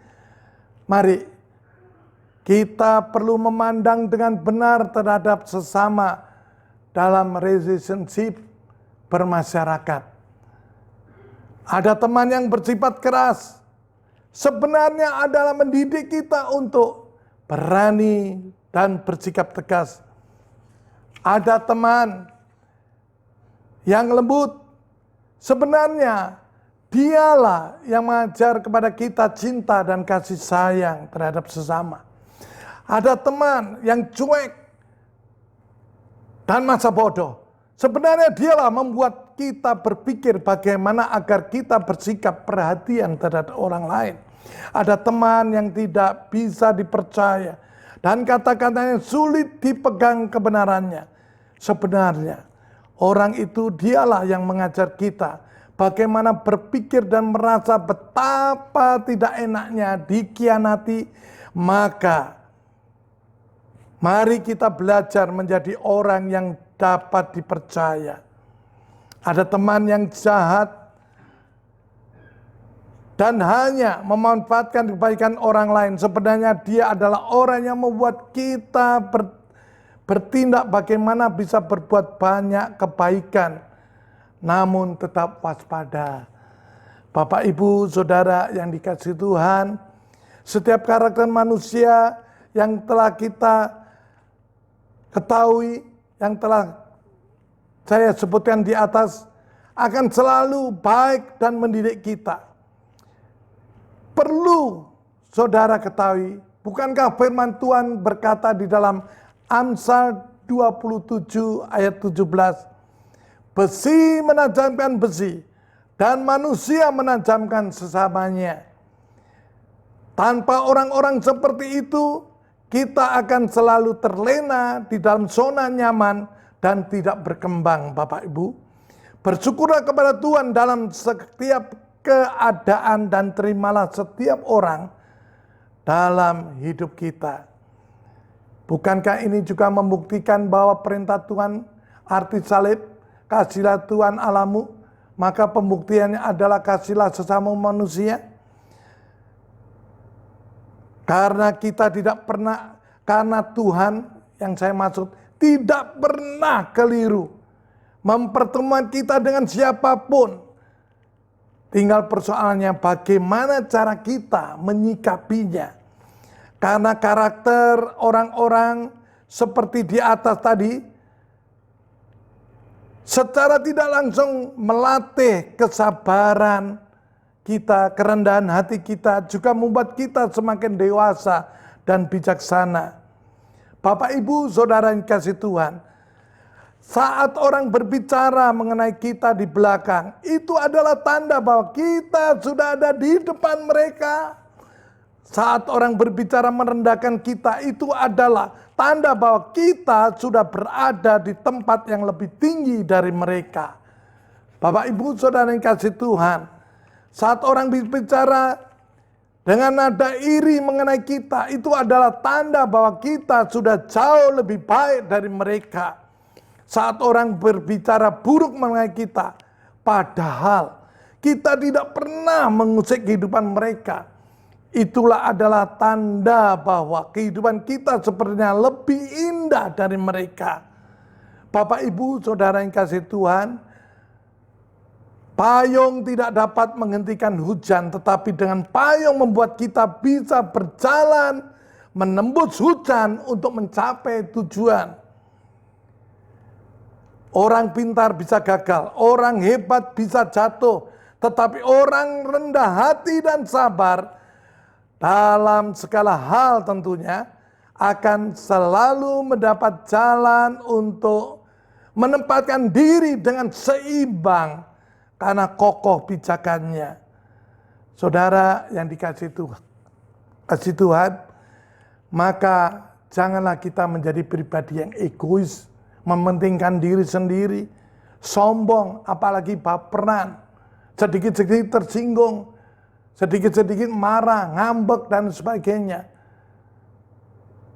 Mari kita perlu memandang dengan benar terhadap sesama dalam relationship bermasyarakat. Ada teman yang bersifat keras, sebenarnya adalah mendidik kita untuk berani dan bersikap tegas. Ada teman yang lembut, sebenarnya dialah yang mengajar kepada kita cinta dan kasih sayang terhadap sesama. Ada teman yang cuek dan masa bodoh, sebenarnya dialah membuat kita berpikir bagaimana agar kita bersikap perhatian terhadap orang lain. Ada teman yang tidak bisa dipercaya dan kata-katanya sulit dipegang kebenarannya. Sebenarnya orang itu dialah yang mengajar kita bagaimana berpikir dan merasa betapa tidak enaknya dikhianati. Maka mari kita belajar menjadi orang yang dapat dipercaya. Ada teman yang jahat dan hanya memanfaatkan kebaikan orang lain. Sebenarnya dia adalah orang yang membuat kita bertindak bagaimana bisa berbuat banyak kebaikan, namun tetap waspada. Bapak, Ibu, Saudara yang dikasihi Tuhan, setiap karakter manusia yang telah kita ketahui, yang telah saya sebutkan di atas, akan selalu baik dan mendidik kita. Perlu saudara ketahui, bukankah firman Tuhan berkata di dalam Amsal 27 ayat 17, besi menajamkan besi dan manusia menajamkan sesamanya. Tanpa orang-orang seperti itu, kita akan selalu terlena di dalam zona nyaman dan tidak berkembang, Bapak Ibu. Bersyukurlah kepada Tuhan dalam setiap keadaan dan terimalah setiap orang dalam hidup kita. Bukankah ini juga membuktikan bahwa perintah Tuhan arti salib, kasihlah Tuhan Allahmu, maka pembuktiannya adalah kasihlah sesama manusia? Karena kita tidak pernah, karena Tuhan yang saya maksud tidak pernah keliru mempertemukan kita dengan siapapun. Tinggal persoalannya bagaimana cara kita menyikapinya. Karena karakter orang-orang seperti di atas tadi secara tidak langsung melatih kesabaran kita, kerendahan hati kita, juga membuat kita semakin dewasa dan bijaksana. Bapak, Ibu, Saudara yang kasih Tuhan, saat orang berbicara mengenai kita di belakang, itu adalah tanda bahwa kita sudah ada di depan mereka. Saat orang berbicara merendahkan kita, itu adalah tanda bahwa kita sudah berada di tempat yang lebih tinggi dari mereka. Bapak, Ibu, Saudara yang kasih Tuhan, saat orang berbicara dengan nada iri mengenai kita, itu adalah tanda bahwa kita sudah jauh lebih baik dari mereka. Saat orang berbicara buruk mengenai kita, padahal kita tidak pernah mengusik kehidupan mereka, itulah adalah tanda bahwa kehidupan kita sepertinya lebih indah dari mereka. Bapak, Ibu, Saudara yang kasih Tuhan, payung tidak dapat menghentikan hujan, tetapi dengan payung membuat kita bisa berjalan menembus hujan untuk mencapai tujuan. Orang pintar bisa gagal, orang hebat bisa jatuh, tetapi orang rendah hati dan sabar dalam segala hal tentunya akan selalu mendapat jalan untuk menempatkan diri dengan seimbang karena kokoh pijakannya. Saudara yang dikasihi Tuhan, maka janganlah kita menjadi pribadi yang egois, mementingkan diri sendiri, sombong, apalagi baperan, sedikit-sedikit tersinggung, sedikit-sedikit marah, ngambek, dan sebagainya.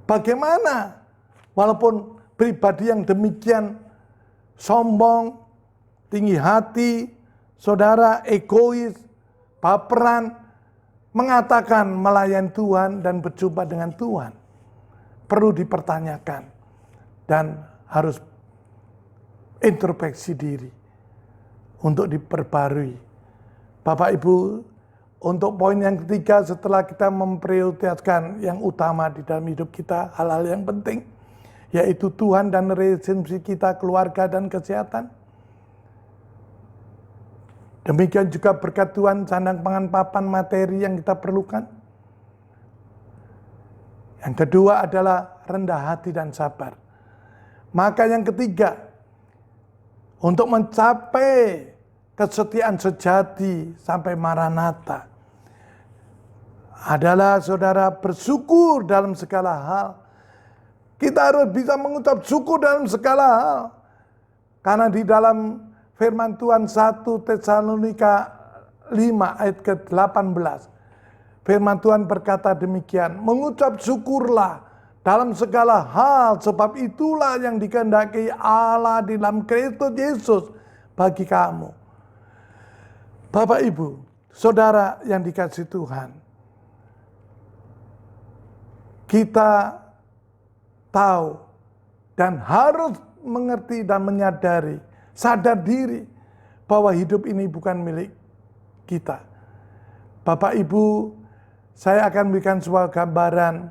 Bagaimana? Walaupun pribadi yang demikian sombong, tinggi hati, saudara egois, baperan, mengatakan melayani Tuhan dan berjumpa dengan Tuhan, perlu dipertanyakan dan harus introspeksi diri untuk diperbarui. Bapak Ibu, untuk poin yang ketiga, setelah kita memprioritaskan yang utama di dalam hidup kita, hal-hal yang penting, yaitu Tuhan dan relationship kita, keluarga dan kesehatan. Demikian juga berkat Tuhan, sandang pangan papan materi yang kita perlukan. Yang kedua adalah rendah hati dan sabar. Maka yang ketiga, untuk mencapai kesetiaan sejati sampai Maranatha, adalah saudara bersyukur dalam segala hal. Kita harus bisa mengucap syukur dalam segala hal. Karena di dalam firman Tuhan 1 Tesalonika 5 ayat ke-18. Firman Tuhan berkata demikian, mengucap syukurlah dalam segala hal, sebab itulah yang dikehendaki Allah di dalam Kristus Yesus bagi kamu. Bapak Ibu, saudara yang dikasihi Tuhan, kita tahu dan harus mengerti dan menyadari, sadar diri bahwa hidup ini bukan milik kita. Bapak Ibu, saya akan berikan sebuah gambaran,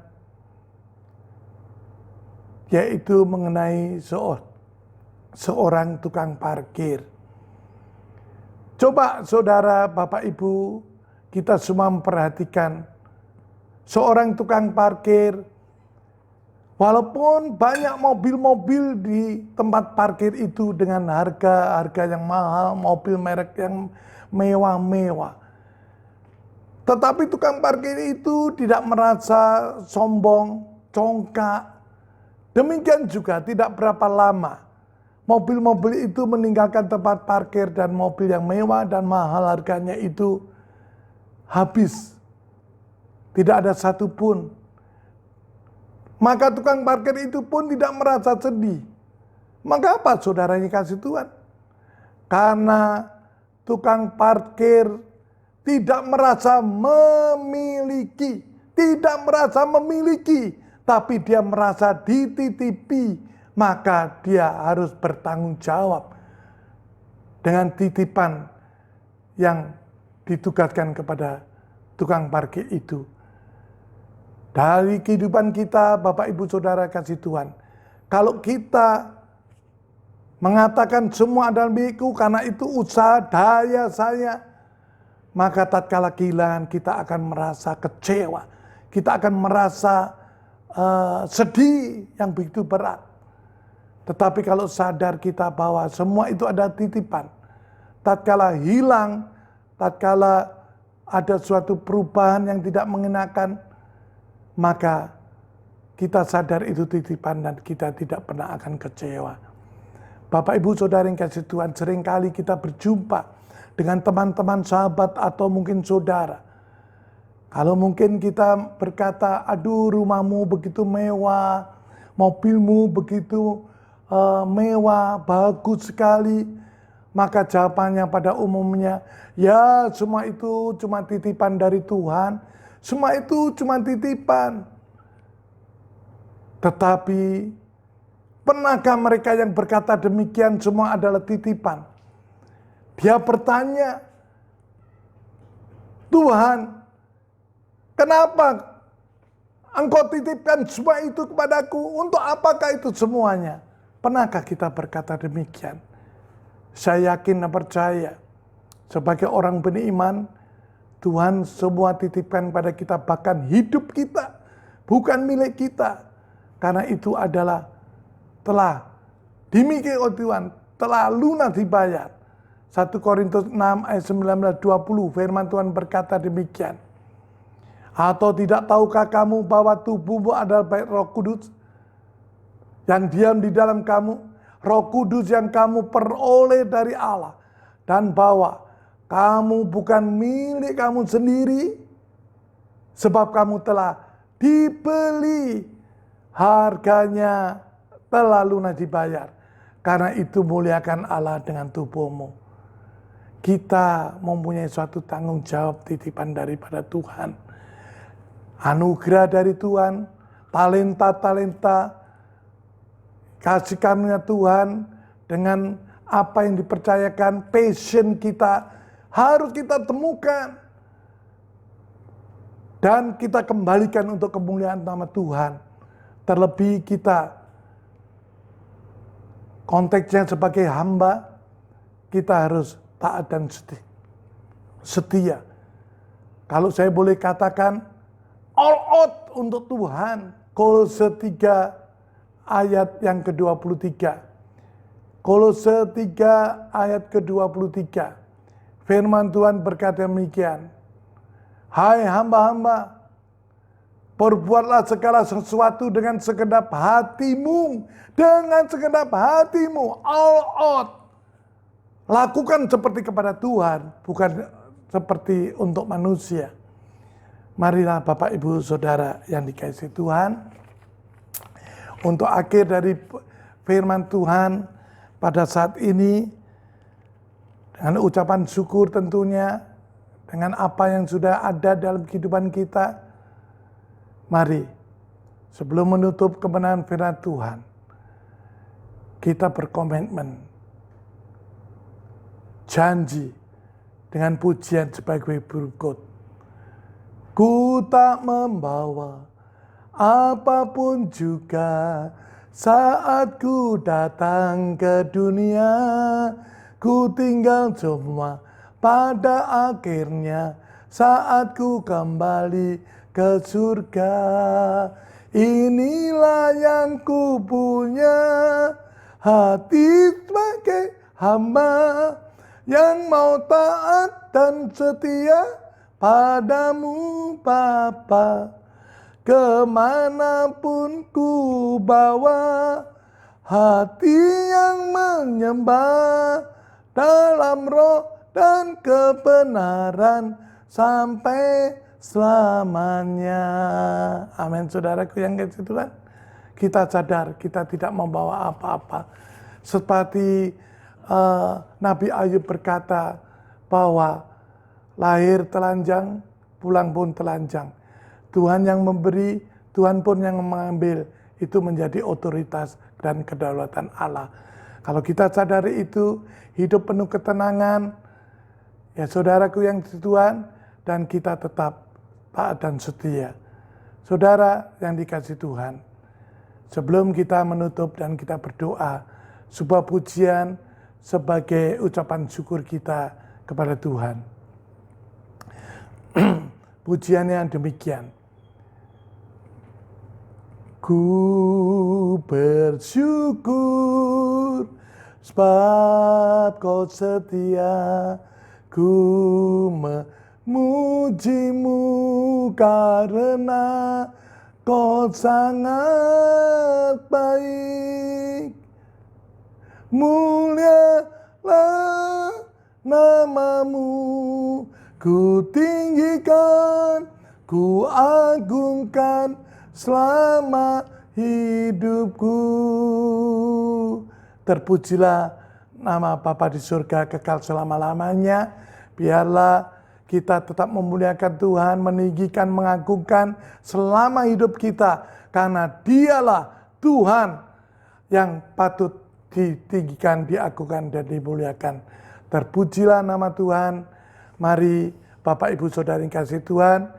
yaitu mengenai seorang tukang parkir. Coba saudara, Bapak Ibu, kita semua memperhatikan seorang tukang parkir. Walaupun banyak mobil-mobil di tempat parkir itu dengan harga yang mahal, mobil merek yang mewah-mewah. Tetapi tukang parkir itu tidak merasa sombong, congkak. Demikian juga tidak berapa lama mobil-mobil itu meninggalkan tempat parkir dan mobil yang mewah dan mahal harganya itu habis. Tidak ada satupun. Maka tukang parkir itu pun tidak merasa sedih. Maka apa saudara yang kasih Tuhan? Karena tukang parkir tidak merasa memiliki. Tidak merasa memiliki. Tapi dia merasa dititipi. Maka dia harus bertanggung jawab dengan titipan yang ditugaskan kepada tukang parkir itu. Dari kehidupan kita, Bapak Ibu Saudara kasih Tuhan, kalau kita mengatakan semua adalah milikku karena itu usaha daya saya, maka tatkala kehilangan kita akan merasa kecewa, kita akan merasa sedih yang begitu berat. Tetapi kalau sadar kita bahwa semua itu ada titipan, tatkala hilang, tatkala ada suatu perubahan yang tidak mengenakan, maka kita sadar itu titipan dan kita tidak pernah akan kecewa. Bapak Ibu Saudara yang kasih Tuhan, seringkali kita berjumpa dengan teman-teman sahabat atau mungkin saudara. Kalau mungkin kita berkata, aduh rumahmu begitu mewah, mobilmu begitu mewah, bagus sekali. Maka jawabannya pada umumnya, ya semua itu cuma titipan dari Tuhan. Semua itu cuma titipan. Tetapi, pernahkah mereka yang berkata demikian semua adalah titipan? Dia bertanya, Tuhan, kenapa Engkau titipkan semua itu kepadaku? Untuk apakah itu semuanya? Pernahkah kita berkata demikian? Saya yakin dan percaya, sebagai orang beriman, Tuhan semua titipkan pada kita, bahkan hidup kita bukan milik kita. Karena itu adalah telah dimiliki oleh Tuhan, telah lunas dibayar. 1 Korintus 6 ayat 19-20 firman Tuhan berkata demikian. Atau tidak tahukah kamu bahwa tubuhmu adalah bait Roh Kudus yang diam di dalam kamu, Roh Kudus yang kamu peroleh dari Allah, dan bahwa kamu bukan milik kamu sendiri, sebab kamu telah dibeli, harganya telah lunas dibayar. Karena itu muliakan Allah dengan tubuhmu. Kita mempunyai suatu tanggung jawab titipan daripada Tuhan. Anugerah dari Tuhan, talenta-talenta, kasih karunia Tuhan dengan apa yang dipercayakan, passion kita harus kita temukan. Dan kita kembalikan untuk kemuliaan nama Tuhan. Terlebih kita konteksnya sebagai hamba, kita harus taat dan setia. Kalau saya boleh katakan, all out untuk Tuhan. Kolose 3 ayat yang ke-23. Kolose 3 ayat ke-23. Firman Tuhan berkata demikian. Hai hamba-hamba, perbuatlah segala sesuatu dengan segenap hatimu. Dengan segenap hatimu, all out. Lakukan seperti kepada Tuhan, bukan seperti untuk manusia. Marilah Bapak Ibu Saudara yang dikasihi Tuhan. Untuk akhir dari firman Tuhan pada saat ini, dengan ucapan syukur tentunya, dengan apa yang sudah ada dalam kehidupan kita, mari sebelum menutup kebenaran firman Tuhan, kita berkomitmen, janji dengan pujian sebagai berikut. Ku tak membawa apapun juga saat ku datang ke dunia. Ku tinggal semua pada akhirnya saat ku kembali ke surga. Inilah yang ku punya, hati sebagai hamba yang mau taat dan setia padamu Bapa. Kemanapun ku bawa, hati yang menyembah dalam roh dan kebenaran sampai selamanya. Amin. Saudaraku yang kasih Tuhan, kita sadar kita tidak membawa apa-apa. Seperti Nabi Ayub berkata bahwa lahir telanjang, pulang pun telanjang. Tuhan yang memberi, Tuhan pun yang mengambil. Itu menjadi otoritas dan kedaulatan Allah. Kalau kita sadari itu, hidup penuh ketenangan, ya saudaraku yang Tuhan, dan kita tetap taat dan setia. Saudara yang dikasihi Tuhan, sebelum kita menutup dan kita berdoa, sebuah pujian sebagai ucapan syukur kita kepada Tuhan. Pujiannya demikian. Ku bersyukur sebab kau setia, ku memujimu karena kau sangat baik. Mulialah namamu, ku tinggikan, ku agungkan selama hidupku. Terpujilah nama Bapa di surga kekal selama-lamanya. Biarlah kita tetap memuliakan Tuhan, meninggikan, mengagungkan selama hidup kita. Karena dialah Tuhan yang patut ditinggikan, diagungkan, dan dimuliakan. Terpujilah nama Tuhan. Mari Bapak Ibu Saudara yang kasih Tuhan,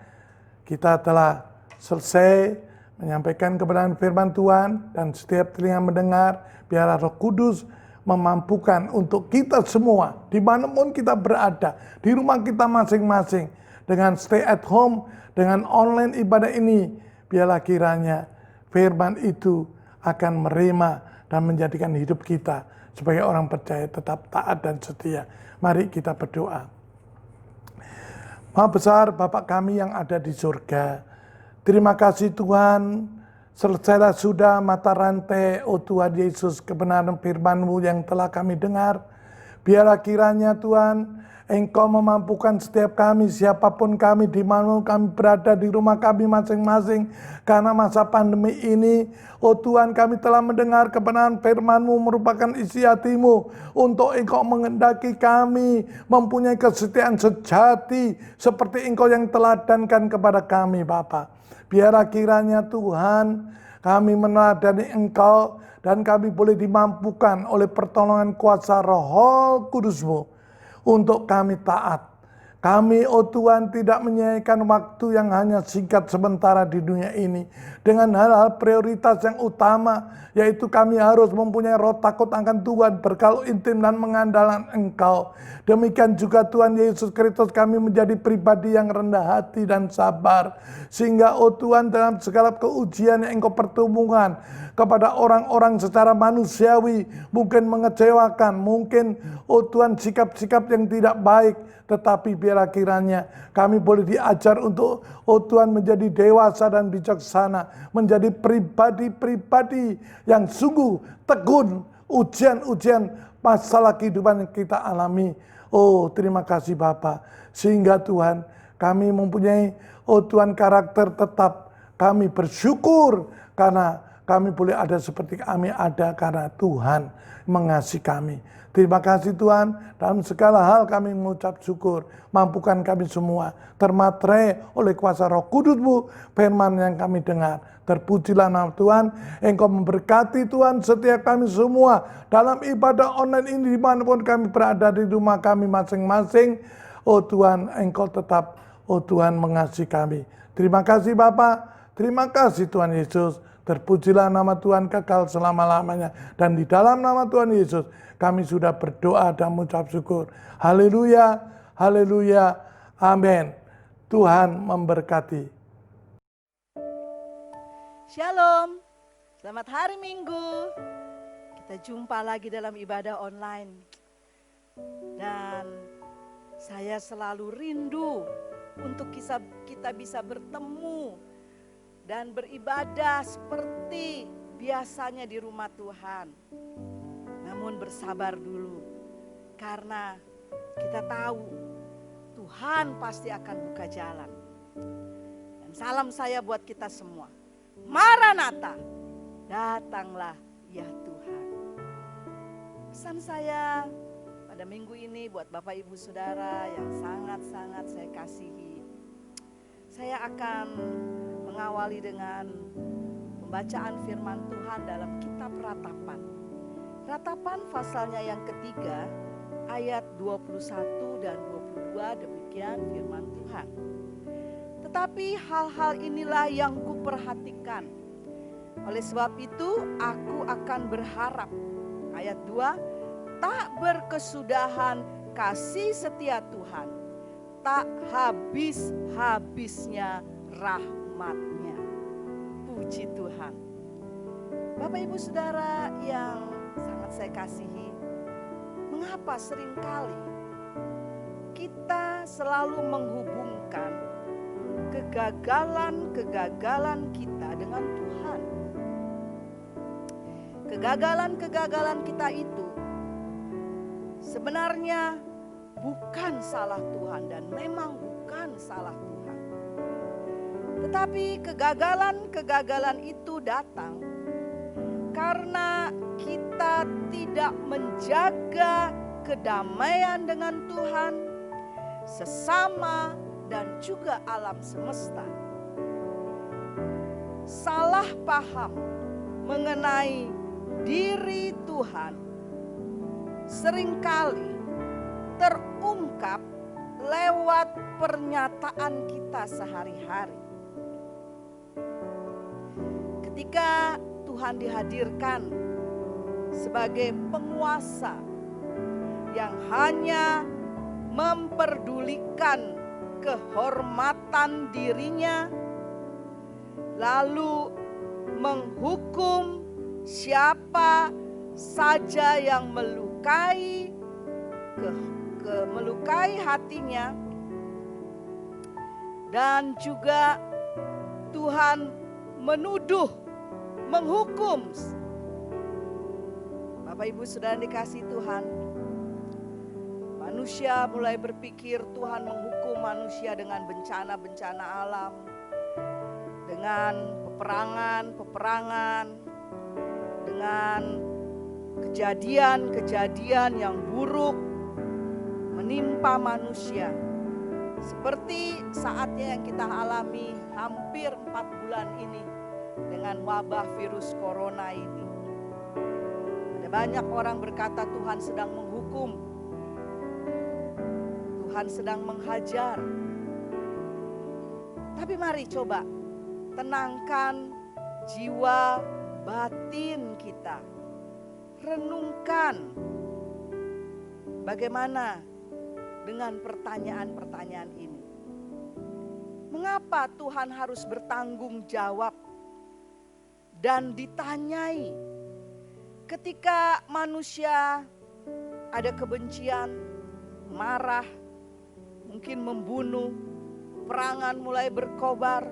kita telah selesai menyampaikan kebenaran firman Tuhan, dan setiap telinga mendengar, biarlah Roh Kudus memampukan untuk kita semua, dimanapun kita berada, di rumah kita masing-masing, dengan stay at home, dengan online ibadah ini, biarlah kiranya firman itu akan merema dan menjadikan hidup kita sebagai orang percaya tetap taat dan setia. Mari kita berdoa. Maha besar Bapa kami yang ada di surga, terima kasih Tuhan, selesailah sudah mata rantai, oh Tuhan Yesus, kebenaran firman-Mu yang telah kami dengar. Biarlah kiranya Tuhan, Engkau memampukan setiap kami, siapapun kami, di mana kami berada di rumah kami masing-masing. Karena masa pandemi ini, oh Tuhan, kami telah mendengar kebenaran firman-Mu merupakan isi hati-Mu. Untuk Engkau mengendaki kami mempunyai kesetiaan sejati seperti Engkau yang teladankan kepada kami Bapa. Biarlah kiranya Tuhan, kami meneladani Engkau dan kami boleh dimampukan oleh pertolongan kuasa Roh Kudus-Mu untuk kami taat. Kami, oh Tuhan, tidak menyia-nyiakan waktu yang hanya singkat sementara di dunia ini. Dengan hal-hal prioritas yang utama, yaitu kami harus mempunyai roh takut akan Tuhan, bergaul intim dan mengandalkan Engkau. Demikian juga Tuhan Yesus Kristus, kami menjadi pribadi yang rendah hati dan sabar. Sehingga, oh Tuhan, dalam segala keujian yang Engkau pertemukan kepada orang-orang secara manusiawi, mungkin mengecewakan, mungkin, oh Tuhan, sikap-sikap yang tidak baik, tetapi biarlah kiranya kami boleh diajar untuk, oh Tuhan, menjadi dewasa dan bijaksana, menjadi pribadi-pribadi yang sungguh tekun ujian-ujian masalah kehidupan yang kita alami. Oh terima kasih Bapa, sehingga Tuhan kami mempunyai, oh Tuhan, karakter tetap. Kami bersyukur karena kami boleh ada seperti kami ada karena Tuhan mengasihi kami. Terima kasih Tuhan, dalam segala hal kami mengucap syukur. Mampukan kami semua termaterai oleh kuasa Roh Kudus-Mu, firman yang kami dengar. Terpujilah nama Tuhan, Engkau memberkati Tuhan setiap kami semua dalam ibadah online ini dimanapun kami berada di rumah kami masing-masing. Oh Tuhan, Engkau tetap, oh Tuhan, mengasihi kami. Terima kasih Bapak, terima kasih Tuhan Yesus. Terpujilah nama Tuhan kekal selama-lamanya. Dan di dalam nama Tuhan Yesus kami sudah berdoa dan mengucap syukur. Haleluya, haleluya, amin. Tuhan memberkati.
Shalom, selamat hari Minggu. Kita jumpa lagi dalam ibadah online. Dan saya selalu rindu untuk kita bisa bertemu dan beribadah seperti biasanya di rumah Tuhan. Namun bersabar dulu, karena kita tahu Tuhan pasti akan buka jalan. Dan salam saya buat kita semua. Maranatha, datanglah ya Tuhan. Pesan saya pada minggu ini buat Bapak Ibu Saudara yang sangat-sangat saya kasihi. Saya akan mengawali dengan pembacaan firman Tuhan dalam kitab Ratapan. Ratapan pasalnya yang ketiga, ayat 21 dan 22, demikian firman Tuhan. Tetapi hal-hal inilah yang kuperhatikan. Oleh sebab itu aku akan berharap. Ayat 2, tak berkesudahan kasih setia Tuhan, tak habis-habisnya rahmatnya. Puji Tuhan. Bapak Ibu Saudara yang sangat saya kasihi, mengapa seringkali kita selalu menghubungkan kegagalan-kegagalan kita dengan Tuhan? Kegagalan-kegagalan kita itu sebenarnya bukan salah Tuhan dan memang bukan salah Tuhan. Tetapi kegagalan-kegagalan itu datang karena kita tidak menjaga kedamaian dengan Tuhan, sesama, dan juga alam semesta. Salah paham mengenai diri Tuhan seringkali terungkap lewat pernyataan kita sehari-hari. Ketika Tuhan dihadirkan sebagai penguasa yang hanya memperdulikan kehormatan dirinya, lalu menghukum siapa saja yang melukai melukai hatinya, dan juga Tuhan menuduh, menghukum. Bapak Ibu Saudara dikasih Tuhan, manusia mulai berpikir Tuhan menghukum manusia dengan bencana-bencana alam, dengan peperangan, dengan kejadian-kejadian yang buruk menimpa manusia. Seperti saatnya yang kita alami hampir 4 bulan ini dengan wabah virus corona ini. Ada banyak orang berkata Tuhan sedang menghukum, Tuhan sedang menghajar. Tapi mari coba tenangkan jiwa batin kita. Renungkan bagaimana dengan pertanyaan-pertanyaan ini. Mengapa Tuhan harus bertanggung jawab dan ditanyai ketika manusia ada kebencian, marah, mungkin membunuh, perangan mulai berkobar,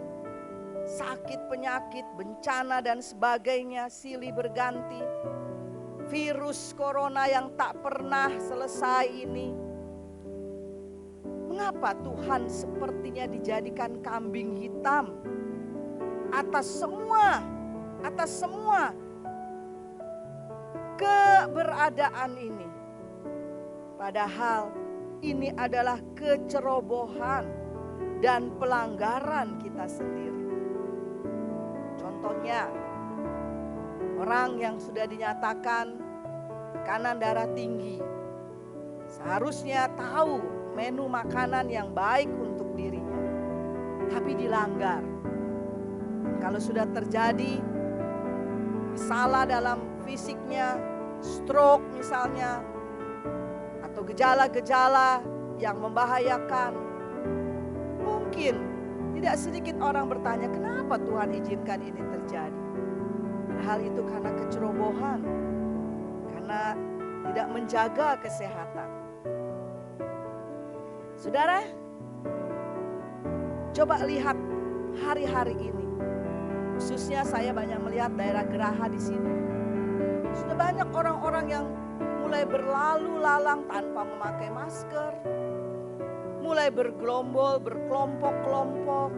sakit penyakit, bencana dan sebagainya silih berganti. Virus corona yang tak pernah selesai ini. Mengapa Tuhan sepertinya dijadikan kambing hitam atas semua keberadaan ini? Padahal ini adalah kecerobohan dan pelanggaran kita sendiri. Contohnya, orang yang sudah dinyatakan tekanan darah tinggi seharusnya tahu menu makanan yang baik untuk dirinya, tapi dilanggar. Kalau sudah terjadi masalah dalam fisiknya, stroke misalnya, atau gejala-gejala yang membahayakan, mungkin tidak sedikit orang bertanya, kenapa Tuhan izinkan ini terjadi? Hal itu karena kecerobohan, karena tidak menjaga kesehatan. Saudara, coba lihat hari-hari ini. Khususnya saya banyak melihat daerah Geraha di sini. Sudah banyak orang-orang yang mulai berlalu lalang tanpa memakai masker, mulai bergerombol, berkelompok-kelompok,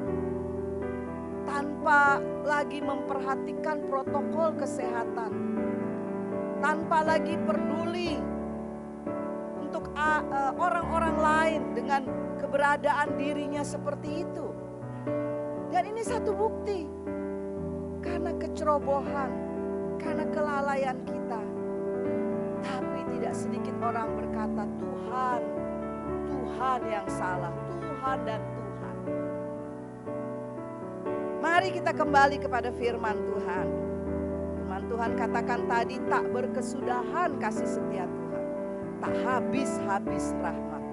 tanpa lagi memperhatikan protokol kesehatan, tanpa lagi peduli untuk orang-orang lain dengan keberadaan dirinya seperti itu. Dan ini satu bukti, karena kecerobohan, karena kelalaian kita. Tapi tidak sedikit orang berkata, Tuhan yang salah, Tuhan dan Tuhan. Mari kita kembali kepada firman Tuhan. Firman Tuhan katakan tadi, tak berkesudahan kasih setia Tuhan, tak habis-habis rahmat.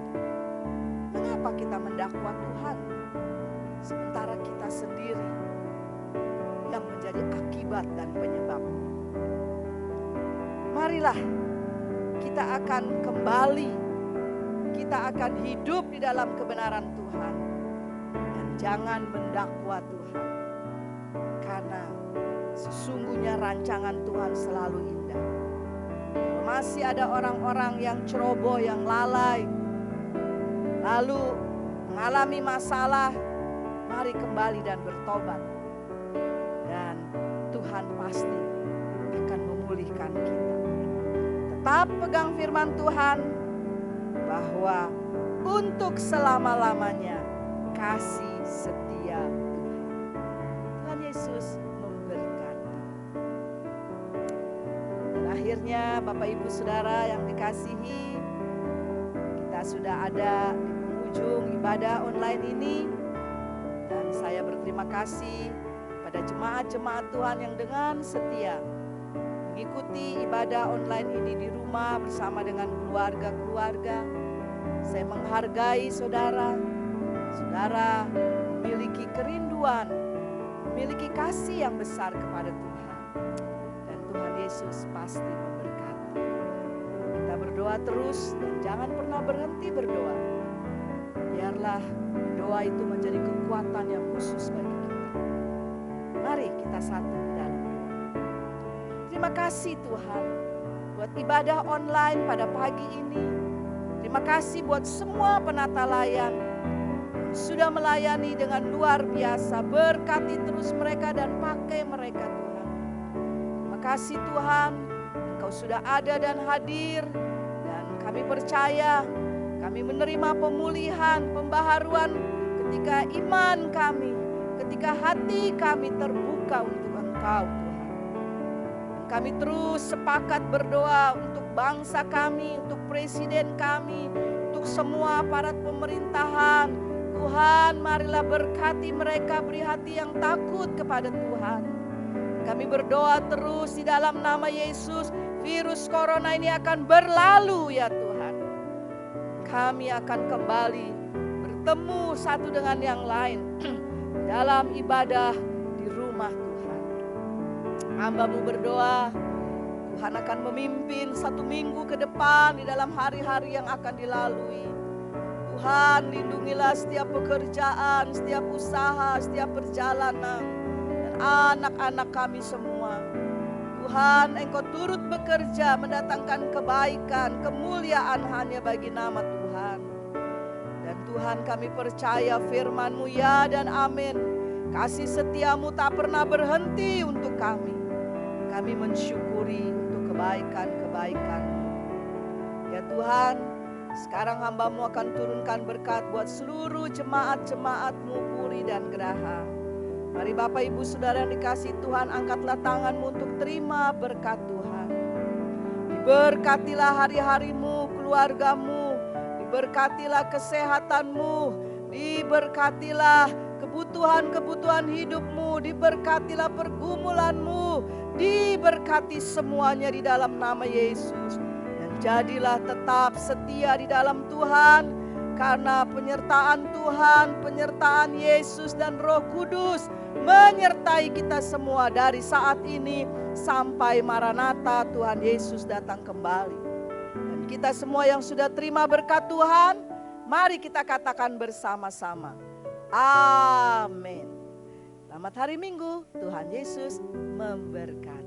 Mengapa kita mendakwa Tuhan, sementara kita sendiri yang menjadi akibat dan penyebab? Marilah kita akan kembali, kita akan hidup di dalam kebenaran Tuhan, dan jangan mendakwa Tuhan, karena sesungguhnya rancangan Tuhan selalu indah. Masih ada orang-orang yang ceroboh, yang lalai, lalu mengalami masalah, mari kembali dan bertobat, dan Tuhan pasti akan memulihkan kita. Tetap pegang firman Tuhan bahwa untuk selama-lamanya kasih setia Tuhan. Tuhan Yesus memberkati. Dan akhirnya Bapak Ibu Saudara yang dikasihi, kita sudah ada di penghujung ibadah online ini. Dan saya berterima kasih pada jemaat-jemaat Tuhan yang dengan setia mengikuti ibadah online ini di rumah bersama dengan keluarga-keluarga. Saya menghargai saudara memiliki kerinduan, memiliki kasih yang besar kepada Tuhan. Dan Tuhan Yesus pasti memberkati. Kita berdoa terus dan jangan pernah berhenti berdoa. Biarlah doa itu menjadi kekuatan yang khusus bagi kita. Mari kita satu di dalam doa. Terima kasih Tuhan buat ibadah online pada pagi ini. Terima kasih buat semua penata layan yang sudah melayani dengan luar biasa. Berkati terus mereka dan pakai mereka Tuhan. Terima kasih Tuhan, Engkau sudah ada dan hadir. Dan kami percaya, kami menerima pemulihan, pembaharuan ketika iman kami, ketika hati kami terbuka untuk Engkau Tuhan. Dan kami terus sepakat berdoa untuk bangsa kami, untuk presiden kami, untuk semua aparat pemerintahan. Tuhan, marilah berkati mereka, beri hati yang takut kepada Tuhan. Kami berdoa terus di dalam nama Yesus, virus corona ini akan berlalu ya Tuhan. Kami akan kembali bertemu satu dengan yang lain dalam ibadah di rumah Tuhan. Hamba-Mu berdoa, Tuhan akan memimpin 1 minggu ke depan di dalam hari-hari yang akan dilalui. Tuhan, lindungilah setiap pekerjaan, setiap usaha, setiap perjalanan, dan anak-anak kami semua. Tuhan, Engkau turut bekerja mendatangkan kebaikan, kemuliaan hanya bagi nama Tuhan. Dan Tuhan, kami percaya firman-Mu ya dan amin. Kasih setia-Mu tak pernah berhenti untuk kami. Kami mensyukuri untuk kebaikan-kebaikan-Mu. Ya Tuhan, sekarang hamba-Mu akan turunkan berkat buat seluruh jemaat-jemaat-Mu Puri dan Geraha. Mari Bapak Ibu Saudara yang dikasihi Tuhan, angkatlah tangan-Mu untuk terima berkat Tuhan. Diberkatilah hari-hari-Mu, keluarga-Mu, diberkatilah kesehatan-Mu, diberkatilah kebutuhan-kebutuhan hidup-Mu, diberkatilah pergumulan-Mu, diberkati semuanya di dalam nama Yesus. Dan jadilah tetap setia di dalam Tuhan, karena penyertaan Tuhan, penyertaan Yesus dan Roh Kudus menyertai kita semua dari saat ini sampai Maranatha Tuhan Yesus datang kembali. Dan kita semua yang sudah terima berkat Tuhan, mari kita katakan bersama-sama, amin. Selamat hari Minggu, Tuhan Yesus memberkati.